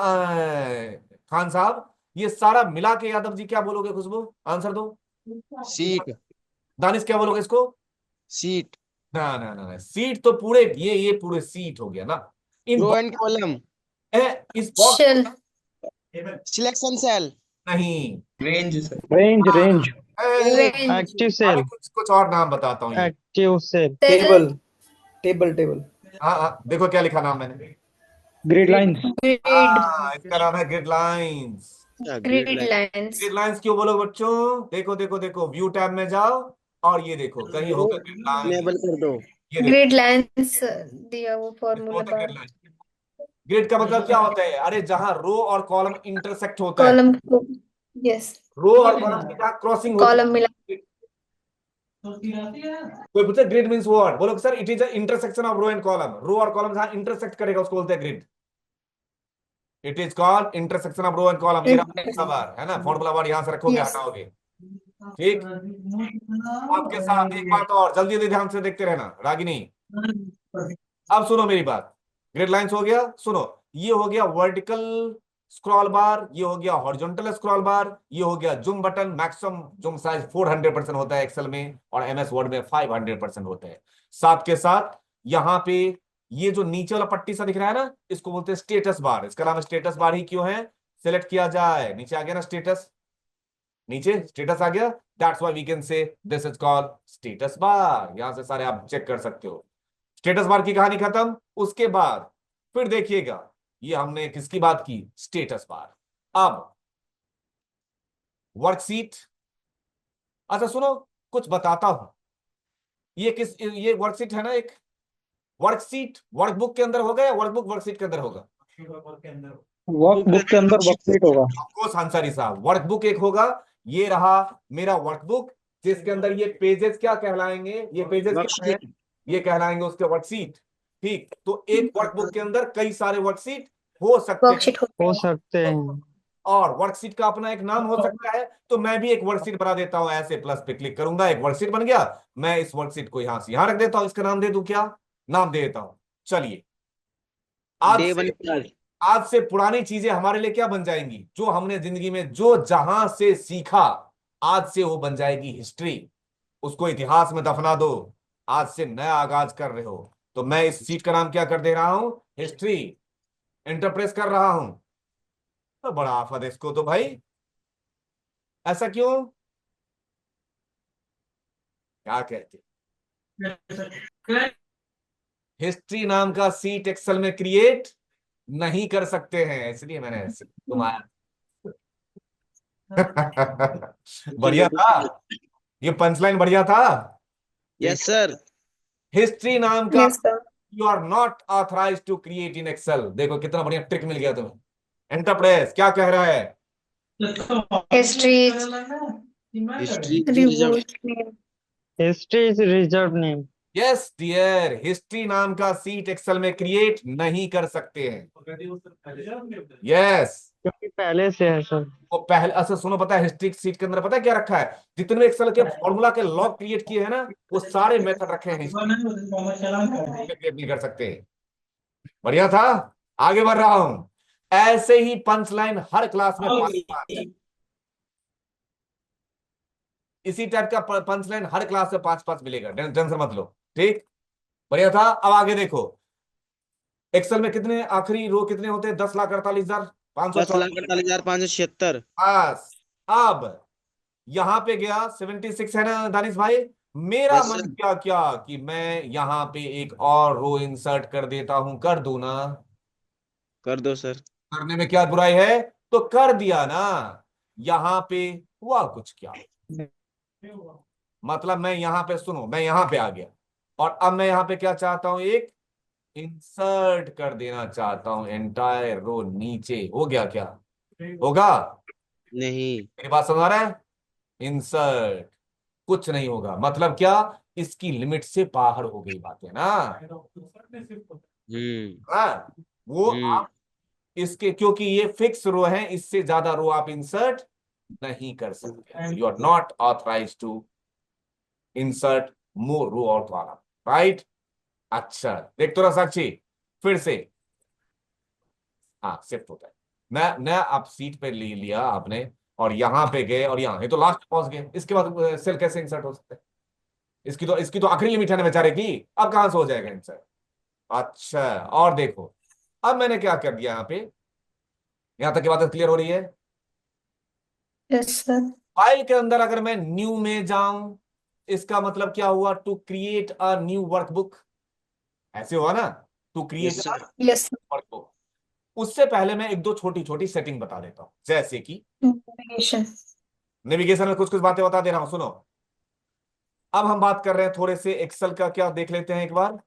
खान साहब, ये सारा मिला के यादव जी क्या बोलोगे? खुशबू आंसर दो। Sheet. दानिश क्या बोलोगे इसको? Sheet. ना ना ना ना, सीट तो पूरे ये पूरे सीट हो गया ना। इन Row and column. इस बॉक्स शेल Selection cell. नहीं, रेंज रेंज एक्टिव सेल कुछ और नाम बताता हूँ ये। एक्टिव सेल टेबल टेबल हाँ, देखो क्या लिखा नाम मैंने। ग्रिड लाइंस ग्रिड हाँ, इसका नाम है grid lines. Yeah, grid grid line. Lines grid lines क्यों बोलोगे बच्चों? देखो देखो देखो, व्यू टैब में जाओ और ये देखो कहीं होगा ग्रिड लाइन। Enable कर दो. ये देखो ग्रिड लाइंस दिया वो इसको फॉर्मूला होता है बार ग्रिड लाइन। ग्रिड का मतलब क्या होता है? अरे जहां रो और कॉलम इंटरसेक्ट होता है, कॉलम यस रो और कॉलम की जहां क्रॉसिंग होती कॉलम मिला है। कोई पूछे ग्रिड मींस व्हाट, बोलो sir it is the intersection of row and column. Row और कॉलम जहां इंटरसेक्ट करेगा उसको बोलते हैं grid. It is called intersection of row and column. ये रहा बार है ना, फॉर्मूला वर्ड यहां से रखोगे, Yes. हटाओगे। ठीक, आपके साथ एक बात और, जल्दी जल्दी ध्यान से देखते रहना रागिनी। अब सुनो मेरी बात, ग्रिड लाइंस हो गया, सुनो, ये हो गया वर्टिकल स्क्रॉल बार, ये हो गया हॉरिजॉन्टल स्क्रॉल बार, ये हो गया zoom button. Maximum zoom size 400% होता है एक्सेल में, और एमएस वर्ड में 500% होता है। साथ के साथ यहां पे ये जो नीचे वाला पट्टी सा दिख रहा है ना, इसको बोलते हैं स्टेटस बार। इसका नाम स्टेटस बार ही क्यों है? सिलेक्ट किया जाए, नीचे आ गया ना स्टेटस, नीचे स्टेटस आ गया, that's why we can say this is called status bar. यहां से सारे आप चेक कर सकते हो। स्टेटस बार की कहानी खत्म। उसके बाद फिर देखिएगा, ये हमने किसकी बात की? Status bar. अब वर्कशीट, अच्छा सुनो कुछ बताता हूं। ये वर्कशीट है ना, एक वर्कशीट वर्कबुक के अंदर होगा या वर्कबुक वर्कशीट के अंदर होगा? वर्कबुक के अंदर वर्कशीट होगा ऑफकोर्स आंसर साहब, वर्कबुक एक होगा। ये रहा मेरा वर्कबुक, जिसके अंदर ये पेजेस क्या कहलाएंगे? ये पेजेस क्या है? ये कहलाएंगे उसके वर्कशीट। ठीक, तो एक वर्कबुक के अंदर कई सारे वर्कशीट हो सकते हैं, वर्कशीट हो सकते हैं और वर्कशीट का अपना एक नाम हो सकता है। तो मैं भी एक वर्कशीट बना देता हूं, ऐसे प्लस पे क्लिक करूंगा, एक वर्कशीट बन गया। मैं इस वर्कशीट को यहां से यहां रख देता हूं, इसका नाम दे दूं, क्या नाम दे देता हूं? चलिए, आज Day से 1 class. आज से पुरानी चीजें हमारे लिए क्या बन जाएंगी? जो हमने जिंदगी में जो जहां से सीखा, आज से वो बन जाएगी हिस्ट्री। उसको इतिहास में दफना दो। आज से नया आगाज कर रहे हो, तो मैं इस सीट का नाम क्या कर दे रहा हूं? हिस्ट्री। इंटरप्रेस कर रहा हूं। तो बड़ा आफत है इसको तो भाई, ऐसा क्यों? क्या कहते? हिस्ट्री नाम का सीट एक्सेल में क्रिएट नहीं कर सकते हैं, इसलिए मैंने घुमाया। बढ़िया था, ये पंचलाइन बढ़िया था। Yes, sir. हिस्ट्री नाम का yes sir you are not authorize to create in Excel. देखो कितना बढ़िया ट्रिक मिल गया तुम्हें। एंटरप्रेस क्या कह रहा है? History History is reserved. History is reserve name yes dear, history नाम का सीट एक्सेल में क्रिएट नहीं कर सकते हैं। यस, क्योंकि पहले से है सर वो पहले, अच्छा सुनो, पता है हिस्ट्री सीट के अंदर पता है क्या रखा है? जितने भी एक्सेल के फॉर्मूला के लॉग क्रिएट किए हैं ना, वो सारे मेथड रखे हैं, क्रिएट नहीं कर सकते। बढ़िया था, आगे बढ़ रहा हूं। ऐसे ही पंच लाइन हर क्लास में 5-5, इसी टाइप का पंच लाइन हर क्लास में 5-5 मिलेगा, टेंशन मत लो। ठीक, बढ़िया था। अब आगे देखो, एक्सेल में कितने आखिरी रो कितने होते हैं? 10,48,500। 10,48,576. बस, अब यहां पे गया 76 है ना दानिश भाई। मेरा Yes, मन sir. क्या क्या कि मैं यहां पे एक और रो इंसर्ट कर देता हूं, कर दूं ना? कर दो सर. करने में क्या बुराई है? तो कर दिया ना। यहां पे हुआ कुछ क्या, मतलब मैं यहां पे, सुनो, मैं यहां पे आ गया, और अब मैं यहां पे क्या चाहता हूं? एक इंसर्ट कर देना चाहता हूं, एंटायर रो नीचे। हो गया क्या? होगा? नहीं. मेरी बात समझ आ रहा है? इंसर्ट, कुछ नहीं होगा, मतलब क्या? इसकी लिमिट से बाहर हो गई बातें ना। हाँ, वो हम्म. आप इसके, क्योंकि ये फिक्स रो है, इससे ज्यादा रो आप इंसर्ट नहीं कर सकते। You are not authorize to insert more row और कॉलम, राइट? अच्छा, देख तो रहा साक्षी, फिर से हाँ शिफ्ट होता है। मैं आप सीट पे ले लिया आपने, और यहाँ पे गए और यहाँ, ये तो लास्ट पहुंच गए, इसके बाद सेल कैसे इंसर्ट हो सकता है? इसकी तो आखिरी लिमिट है ना बेचारे की, अब कहां से हो जाएगा इंसर्ट? अच्छा, और देखो, अब मैंने क्या कर दिया यहाँ पे, यहां तक की बात क्लियर हो रही है? Yes, sir. फाइल के अंदर अगर मैं न्यू में जाऊं, इसका मतलब क्या हुआ? To create a new workbook, ऐसे हुआ ना, to create yes a sir. Yes, sir. Workbook. उससे पहले मैं एक दो छोटी छोटी सेटिंग बता देता हूं, जैसे कि Navigation. नेविगेशन में कुछ कुछ बातें बता दे रहा हूं, सुनो। अब हम बात कर रहे हैं थोड़े से एक्सेल का, क्या देख लेते हैं एक बार,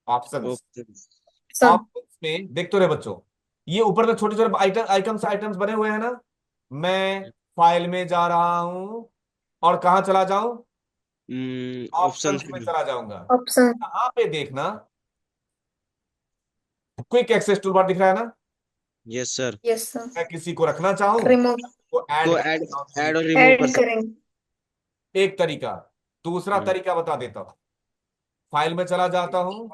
ऑप्शंस। Okay Sir. ऑप्शंस में देख तो रहे बच्चों, ये ऊपर में छोटे छोटे आइटम्स बने हुए हैं ना। मैं फाइल में जा रहा हूं और कहां चला जाऊं? ऑप्शंस ऑप्शंस में चला जाऊंगा। Option. यहां पे देखना, क्विक एक्सेस टूलबार दिख रहा है ना। Yes sir. Yes, sir. मैं किसी को रखना चाहूं Remove. तो को ऐड ऐड और रिमूव कर Add सकते एक तरीका। दूसरा हम्म। तरीका बता देता हूं, फाइल में चला जाता हूं,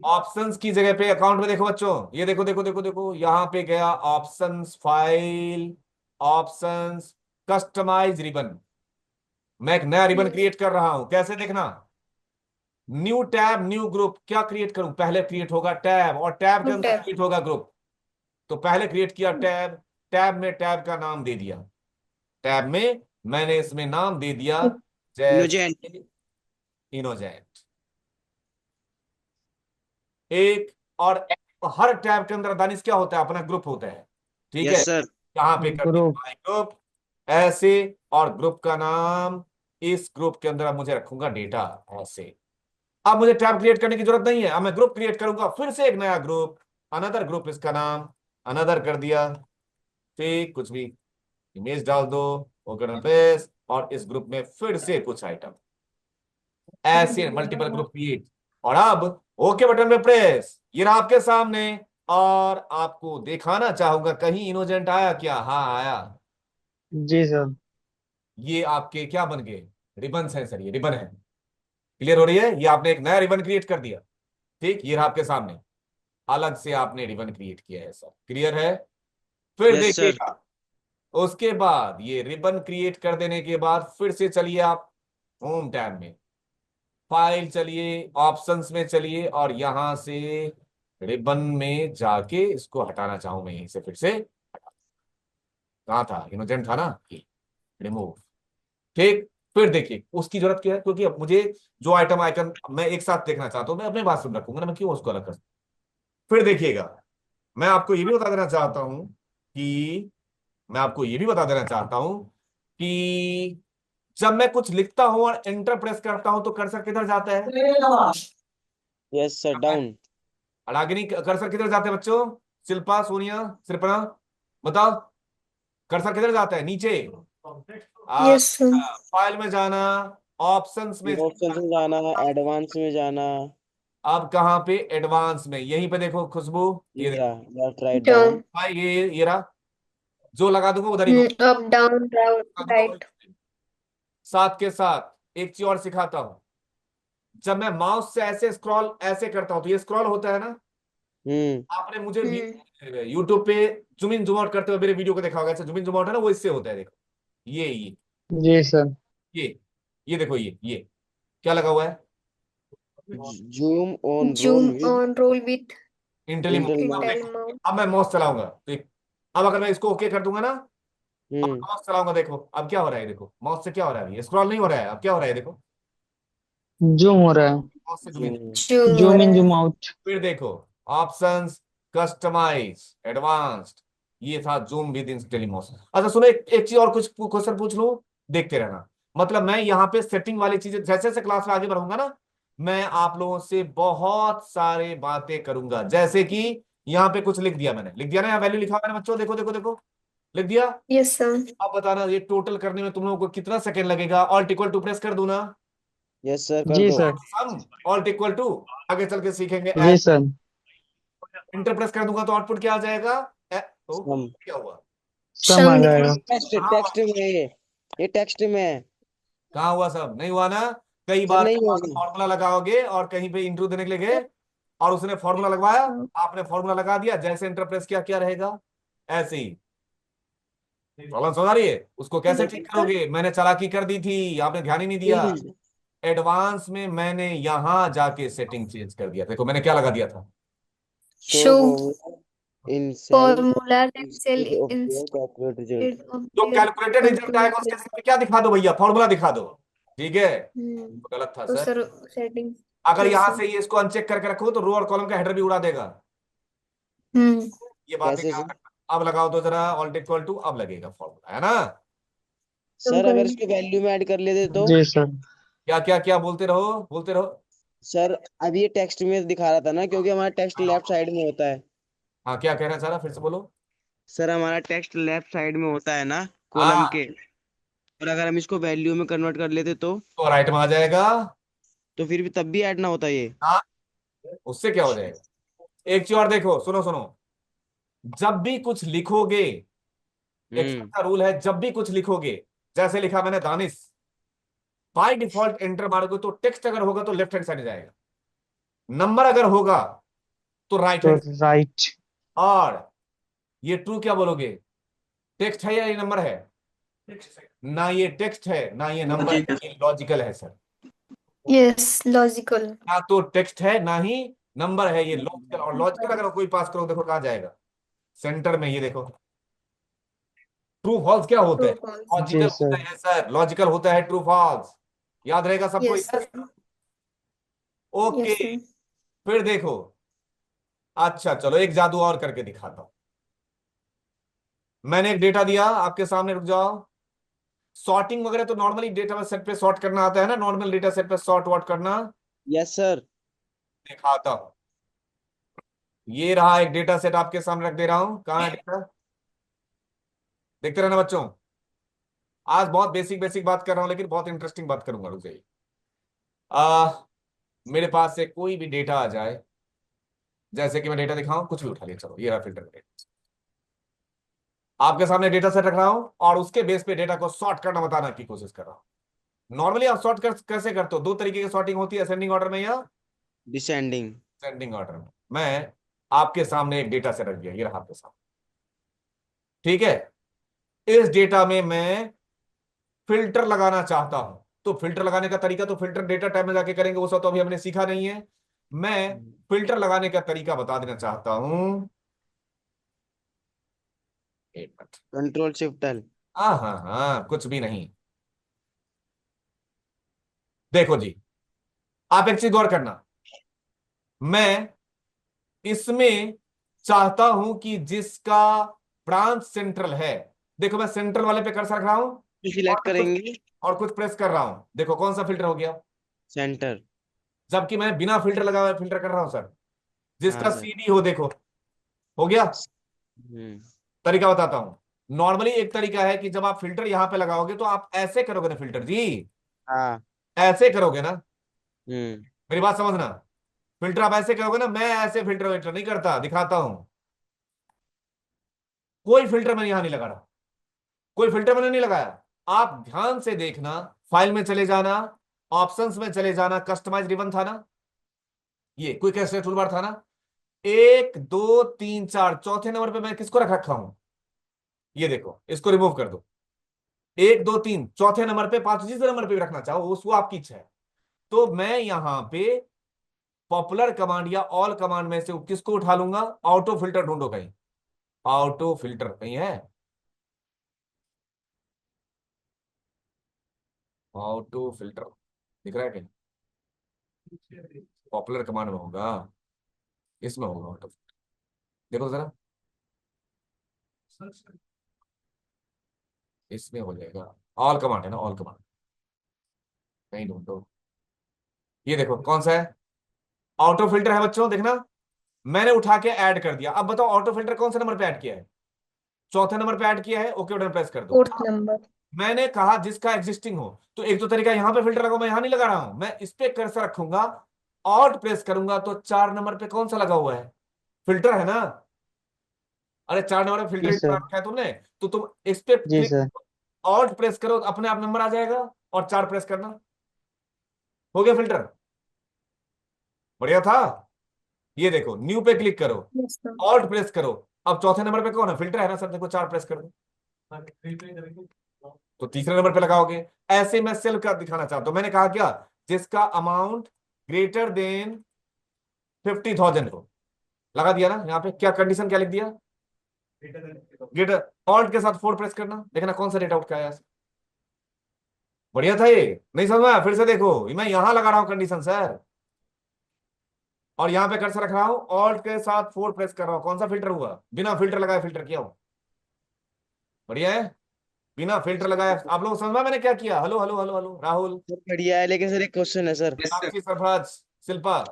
ऑप्शंस की जगह पे अकाउंट में देखो बच्चों, ये देखो देखो देखो देखो, यहां पे गया options, file, options, customize ribbon. मैं एक नया रिबन क्रिएट कर रहा हूं, कैसे देखना? न्यू टैब न्यू ग्रुप, क्या क्रिएट करूं? पहले क्रिएट होगा टैब, और टैब के अंदर tab. क्रिएट होगा ग्रुप। तो पहले क्रिएट किया टैब, टैब में टैब का नाम दे दिया, टैब में मैंने इसमें नाम दे दिया इनोजेंट। जैसे इनोजेंट। एक, और हर टैब के अंदर दानिश क्या होता है? अपना ग्रुप होता है, ठीक है। Yes sir. यहाँ पे कर दिया ग्रुप। माय ग्रुप ऐसे, और ग्रुप का नाम, इस ग्रुप के अंदर अब मुझे रखूंगा डेटा ऐसे। अब मुझे टैब क्रिएट करने की जरूरत नहीं है, अब मैं ग्रुप क्रिएट करूंगा, फिर से एक नया ग्रुप, अनदर ग्रुप, इसका नाम अनदर कर दिया, ठीक, कुछ भी इमेज डाल दो, ओके पेस्ट, और इस ग्रुप में फिर से कुछ आइटम, ऐसे मल्टीपल ग्रुप क्रिएट। और अब ओके बटन पे प्रेस, ये रहा आपके सामने, और आपको दिखाना चाहूंगा कहीं इनोजेंट आया क्या? हाँ आया। जी सर। ये आपके क्या बन गए? रिबन है सर, ये रिबन है। क्लियर हो रही है? ये आपने एक नया रिबन क्रिएट कर दिया, ठीक, ये रहा आपके सामने, अलग से आपने रिबन क्रिएट किया है सर। क्लियर है? फिर यस सर। देखिएगा, उसके बाद ये रिबन क्रिएट कर देने के बाद फिर से चलिए आप होम टैब में, फाइल चलिए, ऑप्शंस में चलिए, और यहां से रिबन में जाके इसको हटाना चाहूं मैं, यहीं से फिर से कहाँ था? इनोजेंट था ना, रिमूव, ठीक। फिर देखिए उसकी जरूरत क्या है, क्योंकि अब मुझे जो आइटम आइटम मैं एक साथ देखना चाहता हूं, मैं अपने पास में रखूंगा ना, मैं क्यों उसको अलग कर? फिर देखिएगा, मैं आपको ये भी बता देना चाहता हूं कि मैं आपको ये भी बता देना चाहता हूं कि जब मैं कुछ लिखता हूं और एंटर प्रेस करता हूं तो कर्सर किधर जाता है? Yes sir. डाउन। आगे नहीं, कर्सर किधर जाते हैं बच्चों? शिल्पा, सोनिया, कृपना, बताओ, कर्सर किधर जाता है? नीचे। Yes, sir. फाइल में जाना, ऑप्शंस में, ऑप्शन में जाना, एडवांस में जाना। अब कहां पे? एडवांस में, यहीं पे देखो खुशबू, ये ये रहा, देखो लेफ्ट राइट डाउन। Down. भाई, ये रहा, जो लगा दूंगा उधर ही Up, down, right. साथ के साथ एक चीज और सिखाता हूं, जब मैं माउस से ऐसे स्क्रॉल ऐसे करता हूं तो ये स्क्रॉल होता है ना। आपने मुझे भी यूट्यूब पे जूम इन जूम आउट करते हुए मेरे वीडियो को देखा होगा, ऐसे जूम इन जूम आउट है ना, वो इससे होता है, देखो ये जी सर। ये देखो, ये क्या लगा हुआ है? Zoom on roll Zoom with on, roll with Intelli mouse. अब इंटेलिजेंट। देखो, Intel mouse. अब मैं माउस चलाऊंगा तो अब अगर मैं इसको ओके कर दूंगा ना, अब हम्म। माउस चलाऊंगा, देखो अब क्या हो रहा है, देखो माउस से क्या हो रहा है, ये स्क्रॉल नहीं हो रहा है, अब क्या हो रहा है देखो, जूम हो रहा है। माउस से जूम इन। Zoom हो जूम रहा इन है. Zoom out. फिर देखो ऑप्शंस, कस्टमाइज, एडवांस्ड, ये था जूम विद इंटेलिमाउस। अच्छा सुनो, एक चीज और, कुछ क्वेश्चन पूछ लूं, देखते रहना। मतलब मैं यहाँ पे सेटिंग वाली चीजें, जैसे जैसे क्लास में आगे बढ़ूंगा ना, मैं आप लोगों से बहुत सारे बातें करूंगा, जैसे कि यहाँ पे कुछ लिख दिया मैंने, लिख दिया ना, यहाँ वैल्यू लिखा मैंने बच्चों, देखो देखो देखो, लिख दिया। Yes, sir. अब बताना ये टोटल करने में तुम लोगों को कितना सेकंड लगेगा? ऑल्ट इक्वल टू प्रेस कर दूं ना? यस सर, कर जी दो। Sir. Sum alt equal to, आगे चल के सीखेंगे, जी सर। इंटर प्रेस कर दूंगा तो आउटपुट क्या आ जाएगा? तो सम। क्या हुआ? सम आ Sum जाएगा। निकला. टेक्स्ट टेक्स्ट में ये टेक्स्ट में। कहाँ हुआ? सब नहीं हुआ ना? कई सर बार नहीं होगा। फॉर्मूला लगाओगे और कहीं पे इंटरव्यू देने के लिए गए और उसने फॉर्मूला लगवाया, आपने फॉर्मूला लगा दिया, जैसे इंटर प्रेस किया क्या रहेगा? ऐसे ही। प्रॉब्लम समझ आ रही है? उसको कैसे ठीक करोगे? मैंने चालाकी कर दी थी, आपने ध्यान ही नहीं दिया। एडवांस में मैंने यहां जाके सेटिंग चेंज कर दिया। देखो मैंने क्या लगा दिया था, show Show in cell formula that cell instead of their calculate result. instead of जो their कैलकुलेटेड रिजल्ट आएगा उसके calculated। साथ में क्या दिखा दो भैया, फॉर्मूला दिखा दो। ठीक है, हम्म, गलत था तो सर। Sir setting. अगर यस यहां सर। से ये इसको अनचेक करके रखो तो रो और कॉलम का हेडर भी उड़ा देगा। हम्म। ये बातें कैसे ध्यान सर? रखना। अब लगाओ तो जरा ऑल्ट इक्वल टू, अब लगेगा फॉर्मूला, है ना? सर अगर इसको वैल्यू में ऐड कर लेते तो? जी सर। क्या क्या क्या बोलते रहो, बोलते रहो। सर अब ये टेक्स्ट में दिखा रहा था ना, क्योंकि हमारा टेक्स्ट लेफ्ट साइड में होता है। हाँ क्या कह रहे हैं सारा, फिर से बोलो। सर हमारा टेक्स्ट लेफ्ट साइड में होता है ना, कॉलम हाँ के। और अगर हम इसको वैल्यू में कन्वर्ट कर लेते तो राइट में आ जाएगा। तो फिर भी तब भी ऐड ना होता ये। हाँ, उससे क्या हो जाएगा? एक चीज और देखो, सुनो सुनो, जब भी कुछ लिखोगे, एक्सेल हम्म। का रूल है, जब भी कुछ लिखोगे, जैसे लिखा मैंने दानिश, बाय डिफॉल्ट एंटर मारोगे तो टेक्स्ट अगर होगा तो लेफ्ट हैंड साइड जाएगा, नंबर अगर होगा तो राइट तो हैंड। राइट। और ये ट्रू क्या बोलोगे, टेक्स्ट है या ये नंबर है? ना ये टेक्स्ट है ना ये नंबर है, ये लॉजिकल है सर। Yes logical. ना तो टेक्स्ट है ना ही नंबर है, ये लॉजिकल। और लॉजिकल अगर कोई पास करो देखो कहाँ जाएगा, सेंटर में। ये देखो ट्रू फॉल्स क्या होता है, ट्रू फॉल्स। लॉजिकल जी होता सर। है सर, लॉजिकल होता है ट्रू फॉल्स। याद रहेगा सबको? Yes yes. Okay, yes sir. फिर देखो, अच्छा चलो एक जादू और करके दिखाता हूं। मैंने एक डेटा दिया आपके सामने, रुक जाओ। सॉर्टिंग वगैरह तो नॉर्मली डेटा सेट पे सॉर्ट करना आता है ना, नॉर्मल डेटा सेट पे सॉर्ट वॉट करना। Yes sir. दिखाता हूं। ये रहा एक डेटा सेट आपके सामने रख दे रहा हूं, कहाँ है डेटा? देखते रहना बच्चों, आज बहुत बेसिक बेसिक बात कर रहा हूं लेकिन बहुत इंटरेस्टिंग बात करूंगा, रुक जाइए। मेरे पास से कोई भी डेटा आ जाए, जैसे कि मैं डेटा दिखाऊं, कुछ भी उठा लिया, चलो ये रहा फिल्टर। आपके सामने डेटा सेट रख रहा हूं और उसके बेस पे डेटा को सॉर्ट करना बताना की कोशिश कर रहा हूं। नॉर्मली आप सॉर्ट कैसे करते हो? दो तरीके की सॉर्टिंग होती है, असेंडिंग ऑर्डर में या डिसेंडिंग। असेंडिंग ऑर्डर में। मैं आपके सामने एक डेटा सेट रख दिया, ये रहा आपके सामने। ठीक है, इस डेटा में मैं फिल्टर लगाना चाहता हूं, तो फिल्टर लगाने का तरीका तो फिल्टर डेटा टाइप में जाके करेंगे, वो सब तो अभी हमने सीखा नहीं है। मैं फिल्टर लगाने का तरीका बता देना चाहता हूं। एक मिनट। Control shift L. हाँ हाँ हाँ, कुछ भी नहीं। देखो जी, आप एक चीज गौर करना, मैं इसमें चाहता हूं कि जिसका ब्रांच सेंट्रल है, देखो मैं सेंट्रल वाले पे कर्सर रख रहा हूं सिलेक्ट करेंगे और कुछ प्रेस कर रहा हूं, देखो कौन सा फिल्टर हो गया, सेंटर। जबकि मैं बिना फिल्टर लगाए हुए फिल्टर कर रहा हूं सर। हाँ जिसका सर। सीडी हो, देखो हो गया। हम्म। तरीका बताता हूं। नॉर्मली एक तरीका है कि जब आप फिल्टर यहां पे लगाओगे तो आप ऐसे करोगे ना फिल्टर जी, हाँ। ऐसे करोगे ना, हम्म। मेरी बात समझना। फिल्टर आप ऐसे करोगे ना, मैं ऐसे फिल्टर विल्टर नहीं करता, दिखाता हूं। कोई फिल्टर मैंने यहां नहीं लगा रहा, कोई फिल्टर मैंने नहीं लगाया। आप ध्यान से देखना, फाइल में चले जाना, ऑप्शंस में चले जाना, कस्टमाइज रिबन था ना, ये क्विक एक्सेस टूलबार था ना, एक दो तीन चार, चौथे नंबर पे मैं किसको रख रखा हूं? ये देखो, इसको रिमूव कर दो। एक दो तीन चौथे नंबर पे, पांच जिस नंबर पे भी रखना चाहो वो आपकी इच्छा है। तो मैं यहां पे पॉपुलर कमांड या ऑल कमांड में से किसको उठा लूंगा? ऑटो फिल्टर ढूंढो कहीं, ऑटो फिल्टर कहीं है? ऑटो फिल्टर दिख रहा है कहीं? पॉपुलर कमांड में होगा, इसमें होगा ऑटो फिल्टर, देखो जरा, इसमें हो जाएगा। ऑल कमांड है ना, ऑल कमांड कहीं ढूंढो। ये देखो कौन सा है, ऑटो फिल्टर है बच्चों, देखना। मैंने उठा के ऐड कर दिया। अब बताओ ऑटो फिल्टर कौन से नंबर पे ऐड किया है? चौथे नंबर पे ऐड किया है, ओके बटन प्रेस कर दो। Fourth number. मैंने कहा जिसका एग्जिस्टिंग हो, तो एक तो तरीका यहां पे फिल्टर लगाओ, मैं यहां नहीं लगा रहा हूं, मैं इस पे कर्सर रखूंगा, ऑल्ट प्रेस करूंगा तो चार नंबर पे कौन सा लगा हुआ है? फिल्टर है ना। अरे चार नंबर पे जी फिल्टर सर। रखा है तुमने, तो तुम इस पे जी क्लिक, सर। ऑल्ट प्रेस करो तो अपने आप नंबर आ जाएगा, और चार प्रेस करना, हो गया फिल्टर। बढ़िया था। ये देखो न्यू पे क्लिक करो, यस सर। ऑल्ट प्रेस करो, अब चौथे नंबर पे कौन है? फिल्टर है ना सर, देखो 4 प्रेस कर दो तो तीसरे नंबर पे लगाओगे। ऐसे मैं सेल का दिखाना चाहता हूं। मैंने कहा क्या, जिसका अमाउंट ग्रेटर देन 50,000 को लगा दिया ना। यहाँ पे क्या कंडीशन क्या लिख दिया? ग्रेटर। ऑल्ट के साथ 4 प्रेस करना, देखना कौन सा डेटा आउट का आया। बढ़िया था ये, नहीं समझ में आया? फिर से देखो, मैं यहां लगा रहा हूं कंडीशन सर, और यहां पे कर्सर रख रहा हूं, ऑल्ट के साथ 4 प्रेस कर रहा हूं। कौन सा फिल्टर हुआ? बिना फिल्टर लगाए फिल्टर किया हूं। बढ़िया है, बिना फिल्टर लगाए। आप लोग समझ में मैंने क्या किया? Hello hello hello hello Rahul, sir बढ़िया है, लेकिन सर एक क्वेश्चन है सर। साक्षी, सरफराज, शिल्पा,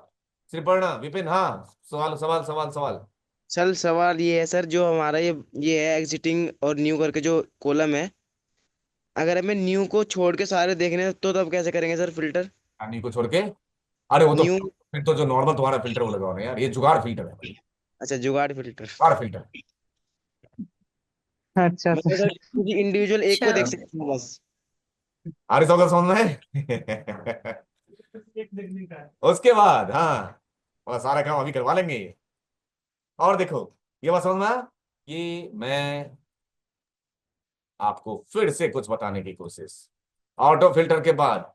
श्रीपर्णा, विपिन। हाँ, सवाल सवाल सवाल सवाल। सर सवाल ये है सर, जो हमारा ये है एग्जिटिंग और न्यू करके जो कॉलम है, अगर हमें न्यू को छोड़ के सारे देखने हैं, तो तब कैसे करेंगे सर फिल्टर? अन्य को छोड़ के? अरे वो तो न्यू। फिर तो जो नॉर्मल तुम्हारा फिल्टर वो लगाओ ना यार, ये जुगाड़ फिल्टर है भाई, अच्छा, जुगाड़ फिल्टर। जुगाड़ फिल्टर। अच्छा मतलब सर। सर किसी इंडिविजुअल एक को देख अच्छा सकते हैं बस। आरिस होगा समझ में? एक देखने का है। उसके बाद हाँ, और सारा काम अभी करवा लेंगे। और देखो, ये बात समझ में आया? ये मैं आपको फिर से कुछ बताने की कोशिश, ऑटो फिल्टर के बाद।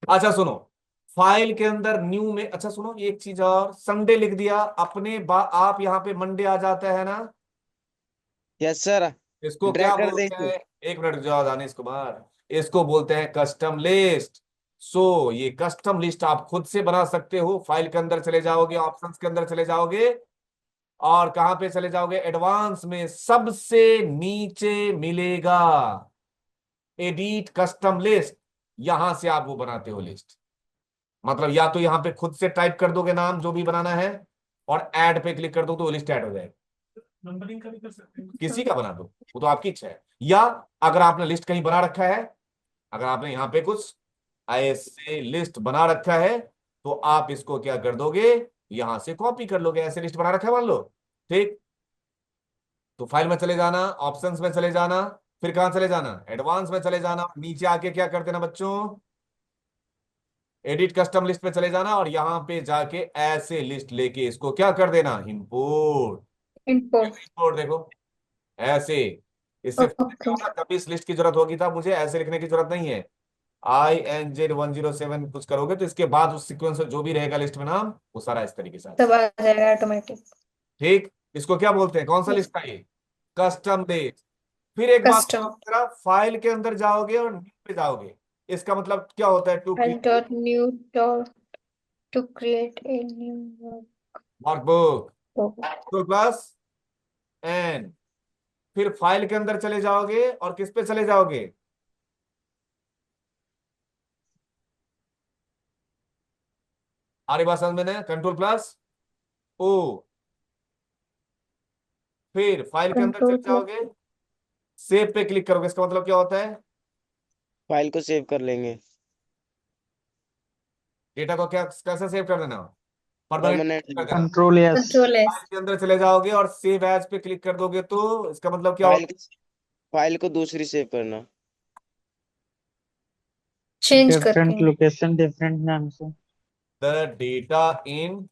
अच्छा सुनो, फाइल के अंदर न्यू में, अच्छा सुनो ये एक चीज और, संडे लिख दिया अपने आप यहाँ पे मंडे आ जाता है ना। Yes sir. इसको क्या ड्रैग कर दे बोलते इसको। हैं? एक मिनट जाओ दानिश कुमार, इसको बोलते हैं कस्टम लिस्ट। सो ये कस्टम लिस्ट आप खुद से बना सकते हो। फाइल के अंदर चले जाओगे, ऑप्शंस के अंदर चले जाओगे, और कहां पे चले जाओगे? एडवांस में सबसे नीचे मिलेगा एडिट कस्टम लिस्ट। यहां से आप वो बनाते हो लिस्ट। मतलब या तो यहां पे खुद से टाइप कर दोगे नाम जो भी बनाना है, और ऐड पे क्लिक कर दो तो वो लिस्ट ऐड हो जाएगी। नंबरिंग का भी कर सकते हैं। किसी का बना दो, वो तो आपकी इच्छा है। या अगर आपने लिस्ट कहीं बना रखा है, अगर आपने यहाँ पे कुछ ऐसे लिस्ट बना रखा है, तो आप इसको क्या कर दोगे? यहां से कॉपी कर लोगे। ऐसे लिस्ट बना रखा है मान लो, ठीक। तो फाइल में चले जाना, ऑप्शंस में चले जाना, फिर कहां चले जाना? एडवांस में चले जाना। नीचे आके क्या करते ना बच्चों? एडिट कस्टम लिस्ट पे चले जाना, और यहां पे जाके ऐसे लिस्ट लेके इसको क्या कर देना? इंपोर्ट। import. इंपोर्ट देखो ऐसे। इससे Okay. कभी इस लिस्ट की जरूरत होगी तब मुझे ऐसे लिखने की जरूरत नहीं है। INZ107 कुछ करोगे तो इसके बाद उस सीक्वेंस में जो भी रहेगा लिस्ट में नाम, वो सारा इस तरीके से। सब आ जाएगा ऑटोमेटिक। ठीक, इसको क्या बोलते हैं? कौन सा लिस्ट था ये? Custom list. फिर एक बात, कस्टम फाइल के अंदर जाओगे और न्यू पे जाओगे, इसका मतलब क्या होता है? To file dot new dot to create a new workbook workbook. तो प्लस एन। फिर फाइल के अंदर चले जाओगे और किस पे चले जाओगे? आरी बात समझ में? Control plus O. फिर फाइल के अंदर चले Control plus जाओगे, सेव पे क्लिक करोगे। इसका मतलब क्या होता है? फाइल को सेव कर लेंगे। डेटा को क्या कैसे सेव कर देना? Permanent permanent. कर देना। Control yes. control S. File के अंदर चले जाओगे और सेव एज पे क्लिक कर दोगे, तो इसका मतलब क्या फाइल होगा? फाइल को दूसरी सेव करना। Change करके डिफरेंट लोकेशन डिफरेंट नाम से। The data in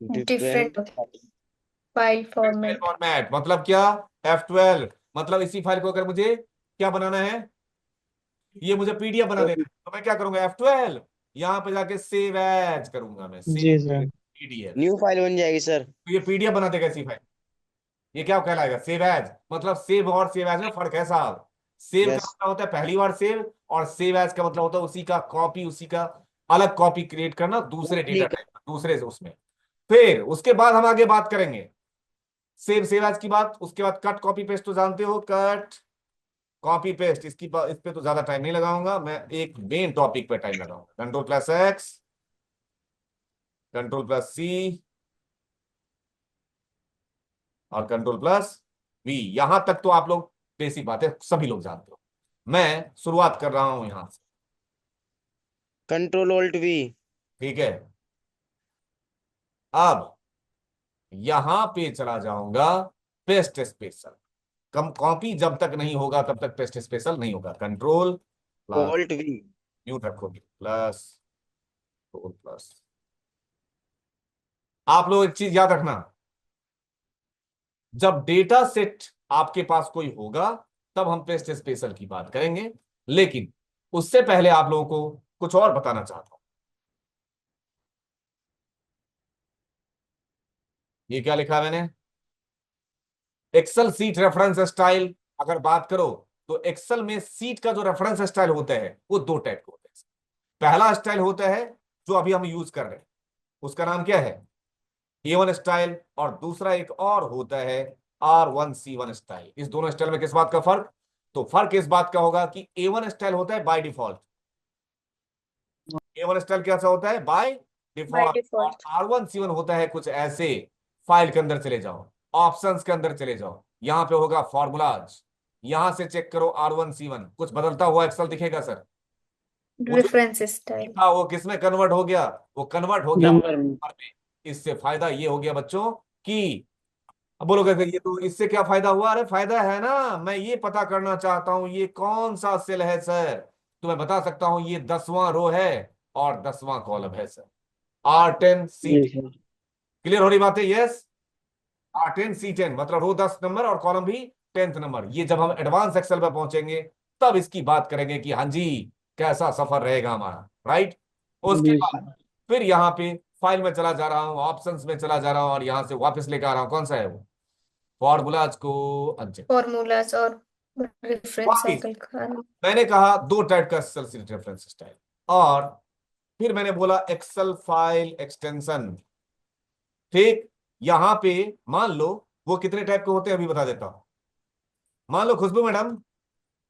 different file format. Format. मतलब क्या? F12। मतलब इसी फाइल को अगर मुझे क्या बनाना है, ये मुझे PDF बना देना है, तो मैं क्या करूंगा? F12 यहां पे जाके सेव एज करूंगा, मैं जी save sir. PDF। New file बन जाएगी सर। तो ये PDF बना देगा इसी फाइल। ये क्या कहलाएगा? Save as. मतलब सेव और सेव एज में फर्क है साहब। सेव का यस। मतलब होता है पहली बार सेव, और सेव एज का मतलब होता है उसी का कॉपी, उसी का अलग कॉपी क्रिएट करना दूसरे डेटा टाइप, दूसरे से उसमें। फिर उसके बाद हम आगे बात करेंगे सेव एज की बात। उसके बाद कट कॉपी पेस्ट तो जानते हो, कट कॉपी पेस्ट। इस पे तो ज्यादा टाइम नहीं लगाऊंगा मैं, एक मेन टॉपिक पे टाइम लगाऊंगा। Control plus X, control plus C, और कंट्रोल प्लस वी। यहां तक तो आप लोग बेसिक बातें सभी लोग जानते हो। मैं शुरुआत कर रहा हूं यहां से, कंट्रोल ऑल्ट वी। ठीक है। अब यहां पे चला जाऊंगा पेस्ट स्पेशल। कम कॉपी जब तक नहीं होगा तब तक पेस्ट स्पेशल नहीं होगा। Control plus, alt we. Mute रखोगे, प्लस, कंट्रोल प्लस। आप लोग एक चीज याद रखना, जब डेटा सेट आपके पास कोई होगा तब हम टेस्ट स्पेशल की बात करेंगे, लेकिन उससे पहले आप लोगों को कुछ और बताना चाहता हूं। ये क्या लिखा है मैंने? एक्सेल सीट रेफरेंस स्टाइल अगर बात करो तो एक्सेल में सीट का जो रेफरेंस स्टाइल होता है वो दो टाइप का होता है। पहला स्टाइल होता है जो अभी हम यूज कर रहे हैं, उसका नाम क्या है? A1 style. और दूसरा एक और होता है R1C1 स्टाइल। इस दोनों स्टाइल में किस बात का फर्क? तो फर्क इस बात का होगा कि A1 स्टाइल होता है बाय डिफॉल्ट। A1 स्टाइल कैसा होता है? By default. और default. R1C1 होता है कुछ ऐसे, फाइल के अंदर चले जाओ, ऑप्शंस के अंदर चले जाओ, यहां पे होगा फॉर्मूलाज, यहां से चेक करो R1C1, कुछ बदलता हुआ एक्सेल दिखेगा सर? वो जो Reference style. था वो किसमें कन्वर्ट हो गया? वो कन्वर्ट हो गया नंबर में। नंबर में। इससे फायदा ये हो गया बच्चों कि, अब बोलोगे कि ये तो इससे क्या फायदा हुआ? अरे फायदा है ना, मैं ये पता करना चाहता हूं ये कौन सा सेल है सर, तो मैं बता सकता हूं ये 10वां रो है और 10वां कॉलम है सर। R10C10। जी सर। क्लियर हो रही बात है? यस। R10C10 मतलब रो 10 नंबर और कॉलम भी 10th नंबर। ये जब हम एडवांस एक्सेल पे पहुंचेंगे तब इसकी बात करेंगे कि हाँ जी कैसा सफर रहेगा हमारा, राइट। उसके जी बाद सर। फिर यहाँ पे फाइल में चला जा रहा हूँ, ऑप्शंस में चला जा रहा हूँ और यहां से वापस लेकर आ रहा हूँ, कौन सा है वो? फॉर्मूलाज को अनचेक Formulas और reference वापिस। cycle का. मैंने कहा दो टाइप का एक्सेल सीट रेफरेंस स्टाइल, और फिर मैंने बोला एक्सेल फाइल एक्सटेंशन। ठीक, यहां पे मान लो वो कितने टाइप के होते हैं अभी बता देता हूं। मान लो खुशबू मैडम,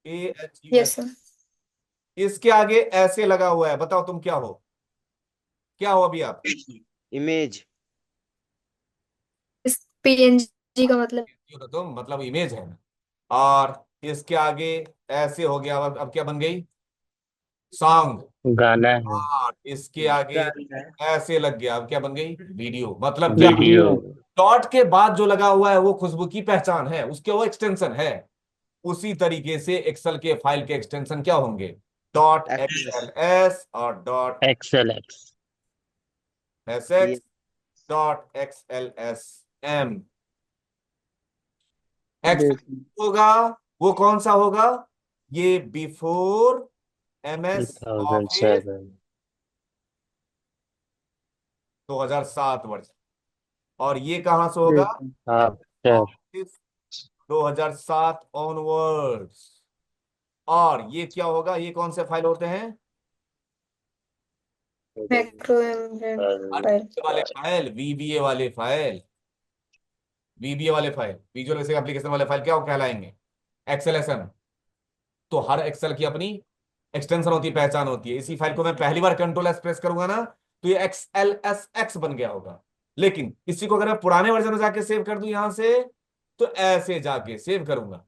Yes sir. इसके आगे ऐसे लगा हुआ है, बताओ तुम क्या हो? क्या हो अभी आप? इमेज। इस PNG का मतलब ये तो तुम मतलब इमेज है ना। और इसके आगे ऐसे हो गया, अब क्या बन गई? सॉन्ग। गाना है। और इसके आगे ऐसे लग गया, अब क्या बन गई? वीडियो। मतलब क्या? वीडियो। डॉट के बाद जो लगा हुआ है वो खुशबू की पहचान है, उसके वो एक्सटेंशन है। उसी तरीके से एक्सेल के फाइल के एक्सटेंशन क्या होंगे? डॉट XLS और dot XL X. SX, dot XLSM। Excel होगा वो कौन सा होगा? ये बिफोर MS ऑफिस 2007। 2007 वर्जन। और ये कहां से होगा? आफ्टर। Office 2007 onwards. और ये क्या होगा? ये कौन से फाइल होते हैं? macro element file. वाले फाइल, VBA वाले फाइल, VBA वाले फाइल, विजुअल बेसिक एप्लीकेशन वाले फाइल क्या कहलाएंगे? XLSM। तो हर एक्सेल की अपनी एक्सटेंशन होती है, पहचान होती है। इसी फाइल को मैं पहली बार कंट्रोल एस प्रेस करूंगा ना तो ये XLSX बन गया होगा। लेकिन इसी को अगर मैं पुराने वर्जन में जाके सेव कर दूं यहां से, तो ऐसे जाके सेव करूंगा।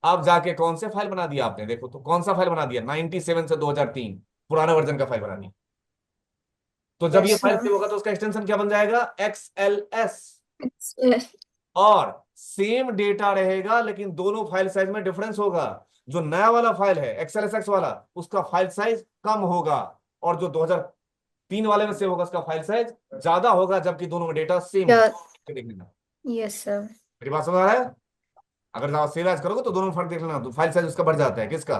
अब जाके कौन से फाइल बना दिया आपने? देखो तो कौन सा फाइल बना दिया? 97 से 2003 पुराने वर्जन का फाइल बना दिया। तो जब ये Yes फाइल sir. सेव होगा तो उसका एक्सटेंशन क्या बन जाएगा? XLS। It's, और सेम डेटा रहेगा लेकिन दोनों फाइल साइज में डिफरेंस होगा। जो नया वाला फाइल है XLSX वाला, उसका फाइल साइज कम होगा, और जो 2003 वाले में सेव होगा उसका फाइल साइज ज्यादा होगा, जबकि दोनों में डेटा सेम yeah. देखना। Yes sir. मेरी बात समझ आ रहा है? अगर आप सेव एज करोगे तो दोनों में फर्क देख लेना, तो फाइल साइज उसका बढ़ जाता है। किसका?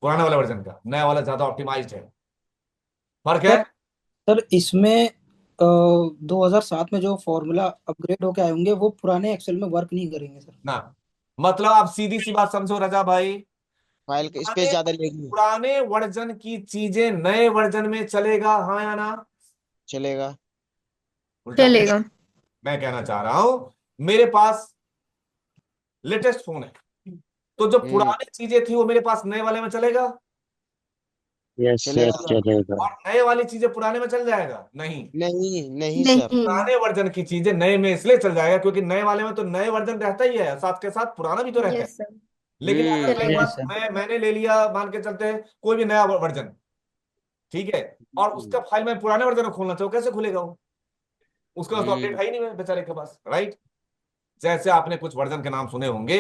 पुराने वाले वर्जन का। नया वाला ज्यादा ऑप्टिमाइज्ड है। फर्क है। सर इसमें 2007 में जो फॉर्मूला अपग्रेड होके आए होंगे वो पुराने एक्सेल में वर्क नहीं करेंगे सर। ना, मतलब आप सीधी सी बात समझो रजा भाई, फाइल का स्पेस ज्यादा लेगी। पुराने वर्जन की चीजें नए वर्जन में चलेगा, हाँ या ना? चलेगा। उल्टा चलेगा. मैं कहना चाह रहा हूं, मेरे पास लेटेस्ट फोन है, तो जो पुरानी चीजें थी वो मेरे पास नए वाले में चलेगा, यस सर चलेगा। चलेगा। और नए वाली चीजें पुराने में चल जाएगा? नहीं, नहीं नहीं सर। नहीं. पुराने वर्जन की चीजें नए में इसलिए चल जाएगा क्योंकि नए वाले में तो नए वर्जन रहता ही है, साथ के साथ पुराना भी तो रहता है। Yes sir. लेकिन अगर मैं चलेगा. मैंने ले लिया, मान के चलते हैं कोई भी नया वर्जन, ठीक है, और उसका फाइल मैं पुराने वर्जन में खोलना चाहूँ, कैसे खुलेगा वो? उसके पास तो अपडेट है ही नहीं बेचारे के पास, राइट। जैसे आपने कुछ वर्जन के नाम सुने होंगे।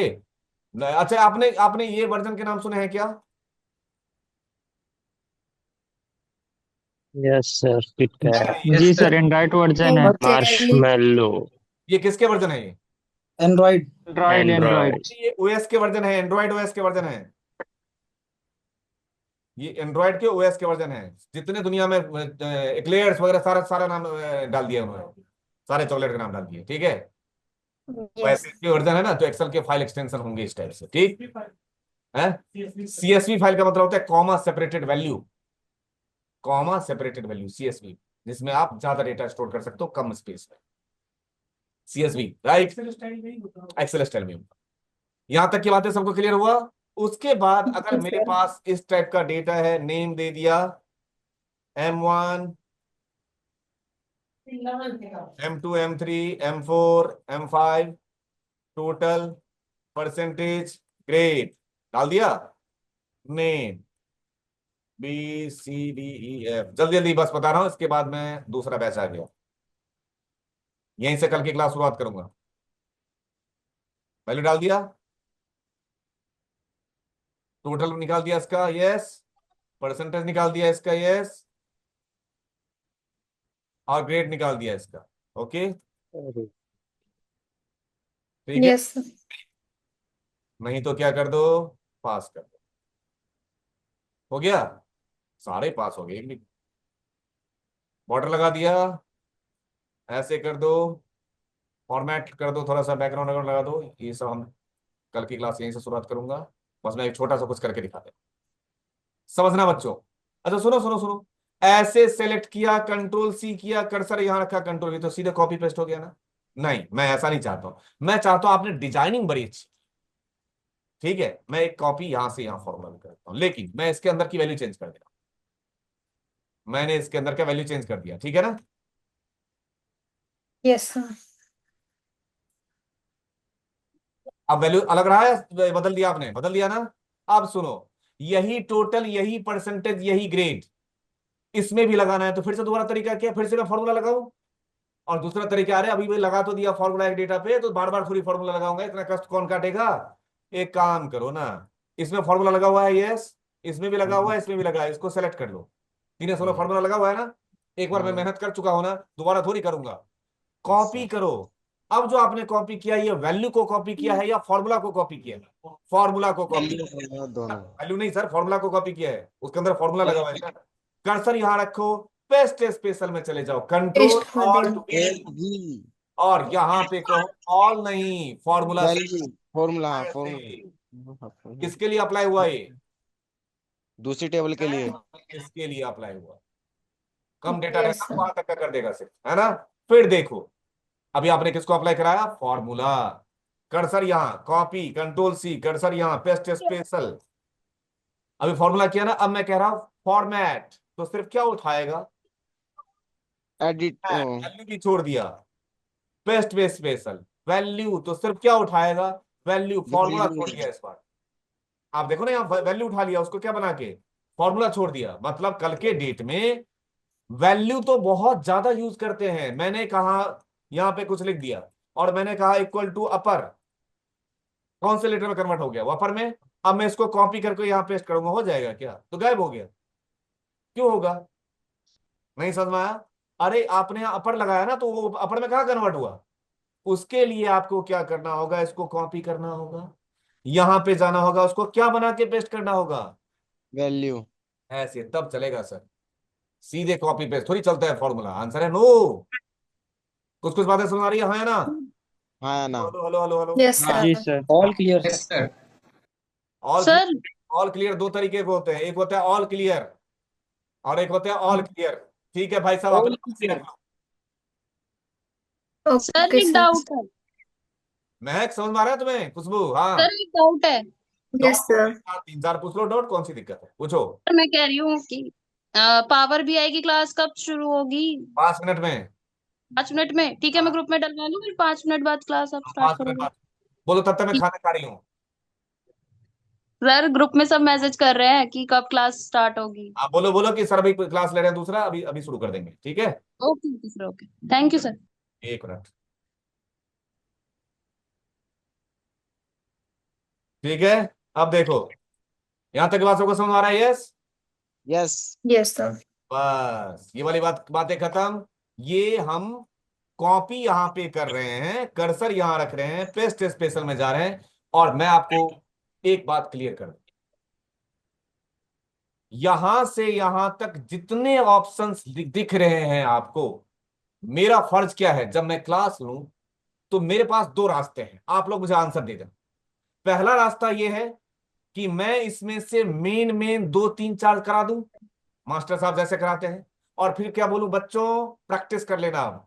अच्छा, आपने आपने ये वर्जन के नाम सुने हैं क्या? Yes sir KitKat. जी सर एंड्रॉइड वर्जन है। Jelly. मार्शमैलो। ये किसके वर्जन है ये? एंड्रॉइड। एंड्रॉइड। ये ओएस के वर्जन है, एंड्रॉइड ओएस के वर्जन है, ये एंड्रॉइड के ओएस के वर्जन है। जितने दुनिया में एक्लेयर्स वगैरह सारा सारा नाम डाल दिया उन्होंने, सारे चॉकलेट के नाम डाल दिए, ठीक है। Yes. ओएस के वर्जन है ना, तो एक्सेल के फाइल एक्सटेंशन होंगे इस टाइप से, ठीक है। सीएसवी फाइल का मतलब होता है comma separated value, comma separated value CSV, जिसमें आप ज्यादा डेटा स्टोर कर सकते हो कम स्पेस में, सीएसवी, राइट। एक्सेल स्टाइल में होगा। यहां तक की बातें सबको क्लियर हुआ। उसके बाद अगर Yes, मेरे sir. पास इस टाइप का डेटा है, नेम दे दिया M1, M2, M3, M4, M5, total, percentage, grade डाल दिया, नेम BCDEF, जल्दी जल्दी बस बता रहा हूं, इसके बाद मैं दूसरा बैच आ गया, यहीं से कल की क्लास शुरुआत करूंगा। वैल्यू डाल दिया, टोटल निकाल दिया इसका, यस, परसेंटेज निकाल दिया इसका, यस, और ग्रेड निकाल दिया इसका, ओके, ठीक है। Yes, sir. नहीं तो क्या कर दो, पास कर दो, हो गया, सारे पास हो गए, एक भी। बॉर्डर लगा दिया, ऐसे कर दो, फॉर्मेट कर दो, थोड़ा सा बैकग्राउंड लगा दो, ये सब हम कल की क्लास यहीं से शुरुआत करूंगा। बस मैं एक छोटा सा कुछ करके दिखा दे, समझना बच्चों। अच्छा सुनो सुनो सुनो, ऐसे सेलेक्ट किया, कंट्रोल सी किया, कर्सर यहां रखा, कंट्रोल तो सीधे कॉपी पेस्ट हो गया ना। नहीं, मैं ऐसा नहीं चाहता हूं, मैं चाहता हूं आपने डिजाइनिंग बड़ी अच्छी, ठीक है। मैं एक कॉपी यहां से यहां फॉर्मूला भी करता हूं, लेकिन मैं इसके अंदर की वैल्यू चेंज कर दिया, मैंने इसके अंदर का वैल्यू चेंज कर दिया, ठीक है ना। Yes, sir. अब वैल्यू अलग रहा है, बदल दिया आपने, बदल दिया ना। अब सुनो, यही टोटल, यही परसेंटेज, यही ग्रेड इसमें भी लगाना है, तो फिर से दोबारा तरीका क्या, फिर से मैं फॉर्मूला लगाऊं। और दूसरा तरीका, अरे अभी भी लगा तो दिया फॉर्मूला एक डेटा पे, तो बार बार थोड़ी फॉर्मूला लगाऊंगा, इतना कष्ट कौन काटेगा। एक काम करो ना, इसमें फॉर्मूला लगा हुआ है, यस, इसमें भी लगा हुआ है, इसमें भी लगा है, इसको सेलेक्ट कर लो, 316 फॉर्मूला लगा हुआ है ना। एक बार मैं मेहनत कर चुका हूं ना, दोबारा थोड़ी करूंगा। कॉपी करो। अब जो आपने कॉपी किया, ये वैल्यू को कॉपी किया है या फॉर्मूला को कॉपी किया है, फॉर्मूला को कॉपी, दोनों। वैल्यू नहीं सर, फॉर्मूला को कॉपी किया है, उसके अंदर फॉर्मूला लगा हुआ है। कर्सर यहां रखो, पेस्ट स्पेशल में चले जाओ, कंट्रोल Paste कर ऑल्ट दिया। जी और यहां पे कहो ऑल नहीं, फॉर्मूला वैल्यू फॉर्मूला से किसके लिए अप्लाई हुआ ये, दूसरी टेबल के लिए। इसके लिए अप्लाई हुआ। कम डेटा Yes, रहेगा sir. वहां तक का कर देगा सिर्फ, है ना। फिर देखो, अभी आपने किसको अप्लाई कराया, फॉर्मूला, कर्सर यहां कॉपी, कंट्रोल सी, कर्सर यहां पेस्ट स्पेशल। अभी फॉर्मूला किया ना, अब मैं कह रहा हूं फॉर्मेट, तो सिर्फ क्या उठाएगा, एडिट वैल्यू भी छोड़ दिया, पेस्ट पे स्पेशल, वैल्यू तो सिर्फ क्या उठाएगा, वैल्यू, फॉर्मूला छोड़ दिया इस बार। आप देखो ना, यहाँ वैल्यू उठा लिया, उसको क्या बना के, फॉर्मूला छोड़ दिया। मतलब कल के डेट में वैल्यू तो बहुत ज्यादा यूज करते हैं। मैंने कहा यहां पे कुछ लिख दिया, और मैंने कहा इक्वल टू अपर, कौन से लेटर में कन्वर्ट हो गया, वो अपर में। अब मैं इसको कॉपी करके यहां पेस्ट करूंगा, हो जाएगा क्या, तो गायब हो गया। क्यों होगा, नहीं समझ में आया। अरे आपने यहां अपर लगाया ना, तो वो अपर में कहा कन्वर्ट हुआ। उसके लिए आपको क्या करना होगा, इसको कॉपी करना होगा, यहां पे जाना होगा, उसको क्या बना के पेस्ट करना होगा, वैल्यू। ऐसे, तब चलेगा सर। सीधे कॉपी पेस्ट थोड़ी चलता है फॉर्मूला, आंसर है नो। कुछ कुछ बातें सुन आ रही है, हाँ या ना। हाँ ना। Hello hello hello hello. Yes, sir. जी sir. All clear sir. All Sir. All clear दो तरीके के होते हैं, एक होता है ऑल क्लियर और एक होता है ऑल क्लियर। ठीक है भाई साहब, ऑल अपने कुर्सी रख लो। Okay, सर एक sir. डाउट है। महक समझ में आ रहा है तुम्हें, खुशबू, हाँ। सर एक डाउट है। Yes, sir. डाउट 3-4 पूछ लो, डाउट कौन सी दिक्कत है, पूछो। सर मैं कह रही हूँ कि पावर बीआई की क्लास कब शुरू होगी? 5 मिनट में। 5 मिनट में? ठीक है, मैं ग्रुप में डलवा लूँ, फिर 5 मिनट बाद क्लास आप स्टार्ट 5 मिनट करोगे? बाद बोलो, तब तक मैं ठीक। खाना खा रही हूँ। सर ग्रुप में सब मैसेज कर रहे हैं कि कब क्लास स्टार्ट होगी। आप बोलो बोलो कि सर अभी क्लास ले रहे हैं दूसरा, अभी अभी शुरू कर देंगे, ठीक है। Okay okay sir, okay, thank you sir. 1 minute, ठीक है। अब देखो, यहां तक बात सबको समझ में आ रहा है, यस। यस। Yes, sir. बस ये वाली बातें खत्म। ये हम कॉपी यहां पे कर रहे हैं, कर्सर यहां रख रहे हैं, पेस्ट स्पेशल में जा रहे हैं। और मैं आपको एक बात क्लियर कर दूं, यहां से यहां तक जितने ऑप्शंस दिख रहे हैं आपको, मेरा फर्ज क्या है, जब मैं क्लास लूं तो मेरे पास दो रास्ते हैं, आप लोग मुझे आंसर दे दें। पहला रास्ता यह है कि मैं इसमें से मेन मेन 2 3 4 करा दूं, मास्टर साहब जैसे कराते हैं, और फिर क्या बोलूं, बच्चों प्रैक्टिस कर लेना। अब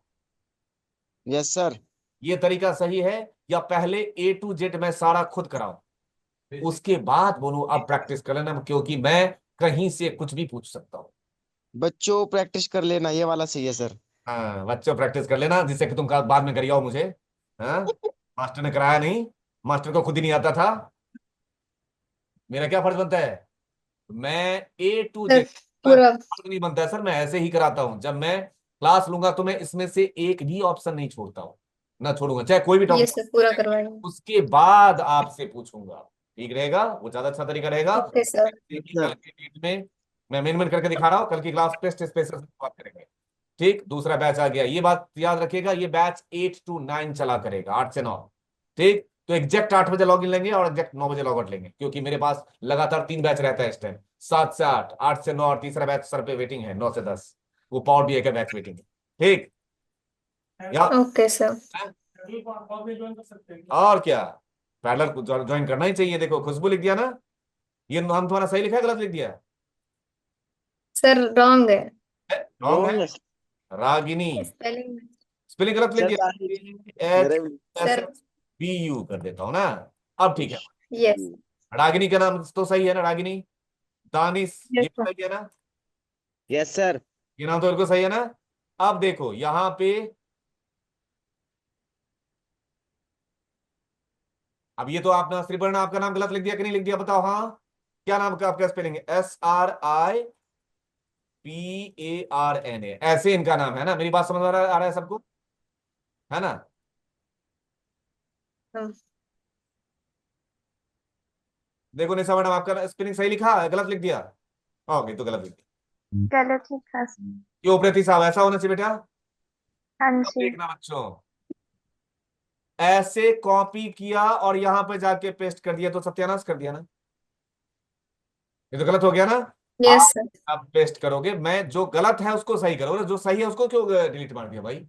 यस सर। ये तरीका सही है, या पहले A to Z मैं सारा खुद कराऊं, उसके बाद बोलूं अब प्रैक्टिस कर लेना, क्योंकि मैं कहीं से कुछ भी पूछ सकता हूं। बच्चों प्रैक्टिस कर लेना, ये वाला सही है सर। हाँ बच्चों प्रैक्टिस कर लेना, जिससे कि तुम बाद में करिए मुझे। हाँ, मास्टर ने कराया नहीं, मास्टर को खुद ही नहीं आता था। मेरा क्या फर्ज बनता है, मैं A to सर Z, पूरा फर्ज नहीं बनता है सर, मैं ऐसे ही कराता हूं। जब मैं क्लास लूंगा तो मैं इसमें से एक भी ऑप्शन नहीं छोड़ता हूं, ना छोड़ूंगा, चाहे कोई भी ये टॉपिक। सर पूरा करवाएंगे। उसके बाद आपसे पूछूंगा, ठीक रहेगा, वो ज्यादा अच्छा तरीका रहेगा। Okay sir. कल के डेट में मैं मेन मेन करके दिखा रहा हूँ, कल की क्लास टेस्ट स्पेशल से बात करेंगे। ठीक, दूसरा बैच आ गया, ये बात याद रखिएगा, ये बैच 8 to 9 चला करेगा, 8 से 9। ठीक, तो एग्जैक्ट 8 बजे लॉग इन लेंगे और एग्जैक्ट 9 बजे लॉग आउट लेंगे, क्योंकि मेरे पास लगातार 3 बैच रहता है इस टाइम, 7 से 8, 8 से 9, और तीसरा बैच सर पे वेटिंग है 9 से 10, वो पावर BI का बैच वेटिंग है। ठीक, या ओके सर। और भी ज्वाइन कर सकते हैं। और क्या, पैरेलल को ज्वाइन करना ही चाहिए। देखो खुशबू लिख दिया ना, ये नाम तुम्हारा सही लिखा है गलत लिख दिया है? सर रॉन्ग है रॉन्ग है, रागिनी, स्पेलिंग। स्पेलिंग गलत लिख सर दिया, सर HSBU कर देता हूं ना। अब ठीक है, यस रागिनी का नाम तो सही है ना, रागिनी, दानिश, यस ये भी सर। सही है ना, यस सर। ये नाम तो बिल्कुल सही है ना। अब देखो यहां पे, अब ये तो आपने श्रीवर्ण आपका नाम गलत लिख दिया कि नहीं लिख दिया, बताओ। हाँ, क्या नाम का आपका स्पेलिंग है, SRIPARNA, ऐसे इनका नाम है ना, मेरी बात समझ आ रहा है सबको, है ना? हाँ। देखो निशा मैडम, आपका स्पेलिंग सही लिखा है गलत लिख दिया? ओके, तो गलत लिख दिया। गलत लिखा सर। ये उपरेती साहब ऐसा होना चाहिए बेटा। हाँ अब जी। देखना बच्चों, ऐसे कॉपी किया और यहां पे जाके पेस्ट कर दिया तो सत्यानाश कर दिया ना, ये तो गलत हो गया ना। यस आप सर। अब पेस्ट करोगे, मैं जो गलत है उसको सही करोगे, जो सही है उसको क्यों डिलीट मार दिया भाई?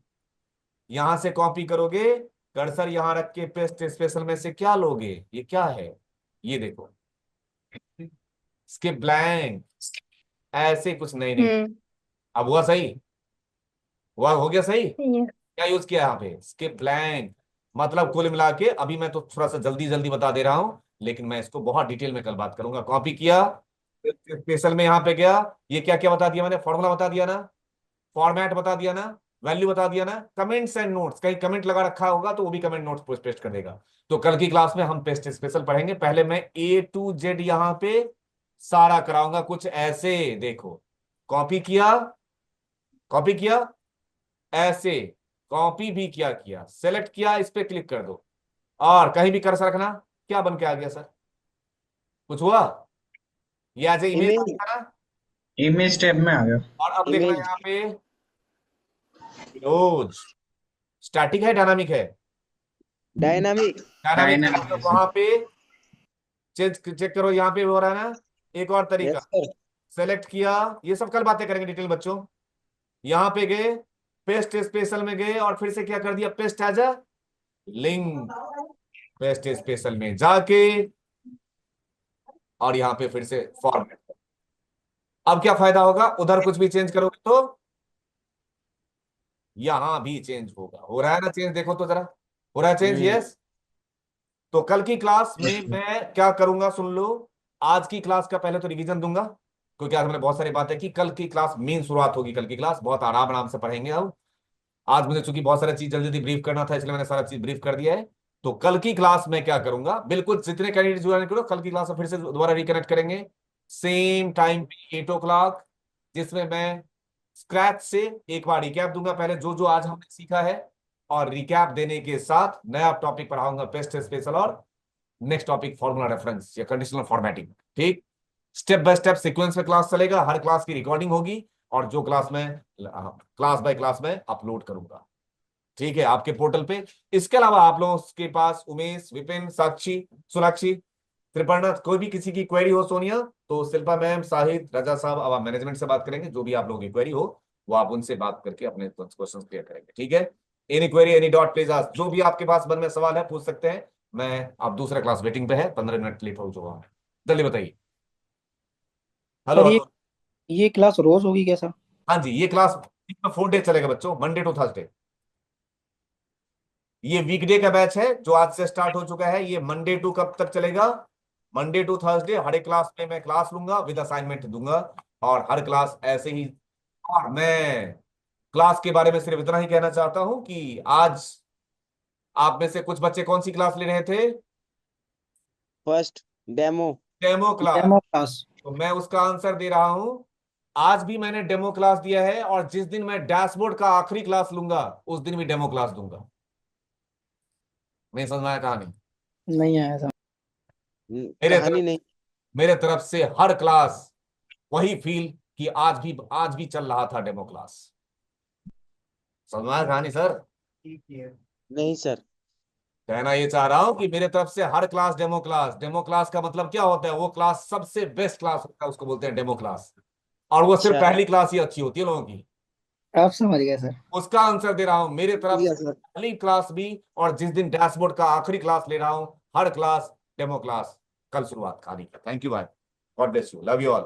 यहां से कॉपी करोगे, कर्सर यहां रख के पेस्ट स्पेशल में से क्या लोगे, ये क्या है, ये देखो, स्किप ब्लैंक, ऐसे कुछ नहीं नहीं। हम्म। अब हुआ सही, हुआ, हो गया सही। यस क्या यूज किया यहाँ पे, स्किप ब्लैंक, मतलब कुल मिला के, अभी मैं तो थोड़ा सा जल्दी जल्दी बता दे रहा हूं, लेकिन मैं इसको बहुत डिटेल में कल बात करूंगा। कॉपी किया, स्पेशल में यहाँ पे गया, ये क्या क्या बता दिया मैंने, फॉर्मूला बता दिया ना, फॉर्मेट बता दिया ना, वैल्यू बता दिया ना, कमेंट्स एंड नोट्स, कहीं कमेंट लगा रखा होगा तो वो भी कमेंट नोट्स पेस्ट कर देगा। तो कल की क्लास में हम पेस्ट स्पेशल पढ़ेंगे, पहले मैं A to Z यहाँ पे सारा कराऊंगा, कुछ ऐसे देखो, कॉपी किया, कॉपी किया, ऐसे कॉपी भी किया, सेलेक्ट किया, इस पे क्लिक कर दो, और कहीं भी कर्सर रखना, क्या बन के आ गया सर, कुछ हुआ? ये एज ए इमेज इमेज, था ना, इमेज टैब में आ गया। और अब देखना इमेज यहाँ पे, रोज स्टैटिक है डायनामिक है, डायनामिक। डायनामिक है, डायनामिक मतलब वहां पे चेक चेक करो, यहाँ पे हो रहा है ना। एक और तरीका, यस सर। सेलेक्ट किया, ये सब कल बातें करेंगे डिटेल बच्चों। यहाँ पे गए, पेस्ट स्पेशल में गए, और फिर से क्या कर दिया, paste as a link, paste special में जाके, और यहाँ पे फिर से फॉर्मेट। अब क्या फायदा होगा, उधर कुछ भी चेंज करोगे तो यहां भी चेंज होगा, हो रहा है ना चेंज, देखो तो जरा, हो रहा है चेंज, हम्म। यस। तो कल की क्लास में मैं क्या करूंगा सुन लो, आज की क्लास का पहले तो रिवीजन दूंगा, क्योंकि आज हमने बहुत सारी बातें की, कल की क्लास मेन शुरुआत होगी, कल की क्लास बहुत आराम आराम से पढ़ेंगे। अब आज मुझे चूंकि बहुत सारी चीज जल्दी जल्दी ब्रीफ करना था, इसलिए मैंने सारा चीज ब्रीफ कर दिया है। तो कल की क्लास में क्या करूंगा, बिल्कुल जितने कैंडिडेट ज्वाइन करो, कल की क्लास में फिर से दोबारा रिकनेक्ट करेंगे, सेम टाइम पे 8 o'clock, जिसमें मैं स्क्रैच से एक बार रिकैप दूंगा, पहले जो जो आज हमने सीखा है, और रिकैप देने के साथ नया टॉपिक पढ़ाऊंगा पेस्ट स्पेशल, और नेक्स्ट टॉपिक फॉर्मूला रेफरेंस या कंडीशनल फॉर्मेटिंग। ठीक, स्टेप बाय स्टेप सीक्वेंस में क्लास चलेगा, हर क्लास की रिकॉर्डिंग होगी, और जो क्लास में क्लास बाय क्लास में अपलोड करूंगा। ठीक है, आपके पोर्टल पे। इसके अलावा आप लोगों के पास उमेश, विपिन, साक्षी, सोनाक्षी, त्रिपर्णा, कोई भी किसी की क्वेरी हो सोनिया, तो शिल्पा मैम, साहिद, रजा साहब, अब आप मैनेजमेंट से बात करेंगे। जो भी आप लोगों की क्वेरी हो वो आप उनसे बात करके अपने क्वेश्चन क्लियर करेंगे। ठीक है, any query, any doubt, please ask. जो भी आपके पास मन में सवाल है पूछ सकते हैं। मैं, अब दूसरा क्लास वेटिंग पे है, 15 मिनट लेट हो चुका हूँ, जल्दी बताइए। Hello sir hello. ये क्लास रोज होगी क्या सर? हाँ जी, ये क्लास 4 डे चलेगा बच्चों, मंडे टू थर्सडे। ये वीकडे का बैच है जो आज से स्टार्ट हो चुका है। ये मंडे टू कब तक चलेगा? Monday to Thursday. हर एक क्लास में मैं क्लास लूंगा, विद असाइनमेंट दूंगा, और हर क्लास ऐसे ही। और मैं क्लास के बारे में सिर्फ इतना ही कहना चाहता हूं कि आज आप में से कुछ बच्चे कौन सी क्लास ले रहे थे? First demo. Demo class. Demo class. तो मैं उसका आंसर दे रहा हूं। आज भी मैंने डेमो क्लास दिया है, और जिस दिन मैं डैशबोर्ड का आखिरी क्लास लूंगा उस दिन भी डेमो क्लास दूंगा। नहीं समझ में आया कहानी? नहीं आया सर। मेरे कहानी तरफ नहीं। मेरे तरफ से हर क्लास वही फील कि आज भी चल रहा था डेमो क्लास। समझ में आया कहानी सर? नहीं सर। कहना ये चाह रहा हूं कि मेरे तरफ से हर class demo class. Demo class का मतलब क्या होता है? वो क्लास सबसे बेस्ट क्लास होता है, उसको बोलते हैं डेमो क्लास। और वो सिर्फ अच्छा। पहली क्लास ही अच्छी होती है लोगों की। आप समझ गए सर। उसका आंसर दे रहा हूं, मेरे तरफ ठीक है से सर। पहली क्लास भी, और जिस दिन डैशबोर्ड का आखिरी क्लास ले रहा हूं, हर क्लास डेमो क्लास। कल शुरुआत कहानी का। थैंक यू भाई, God bless you, love you all.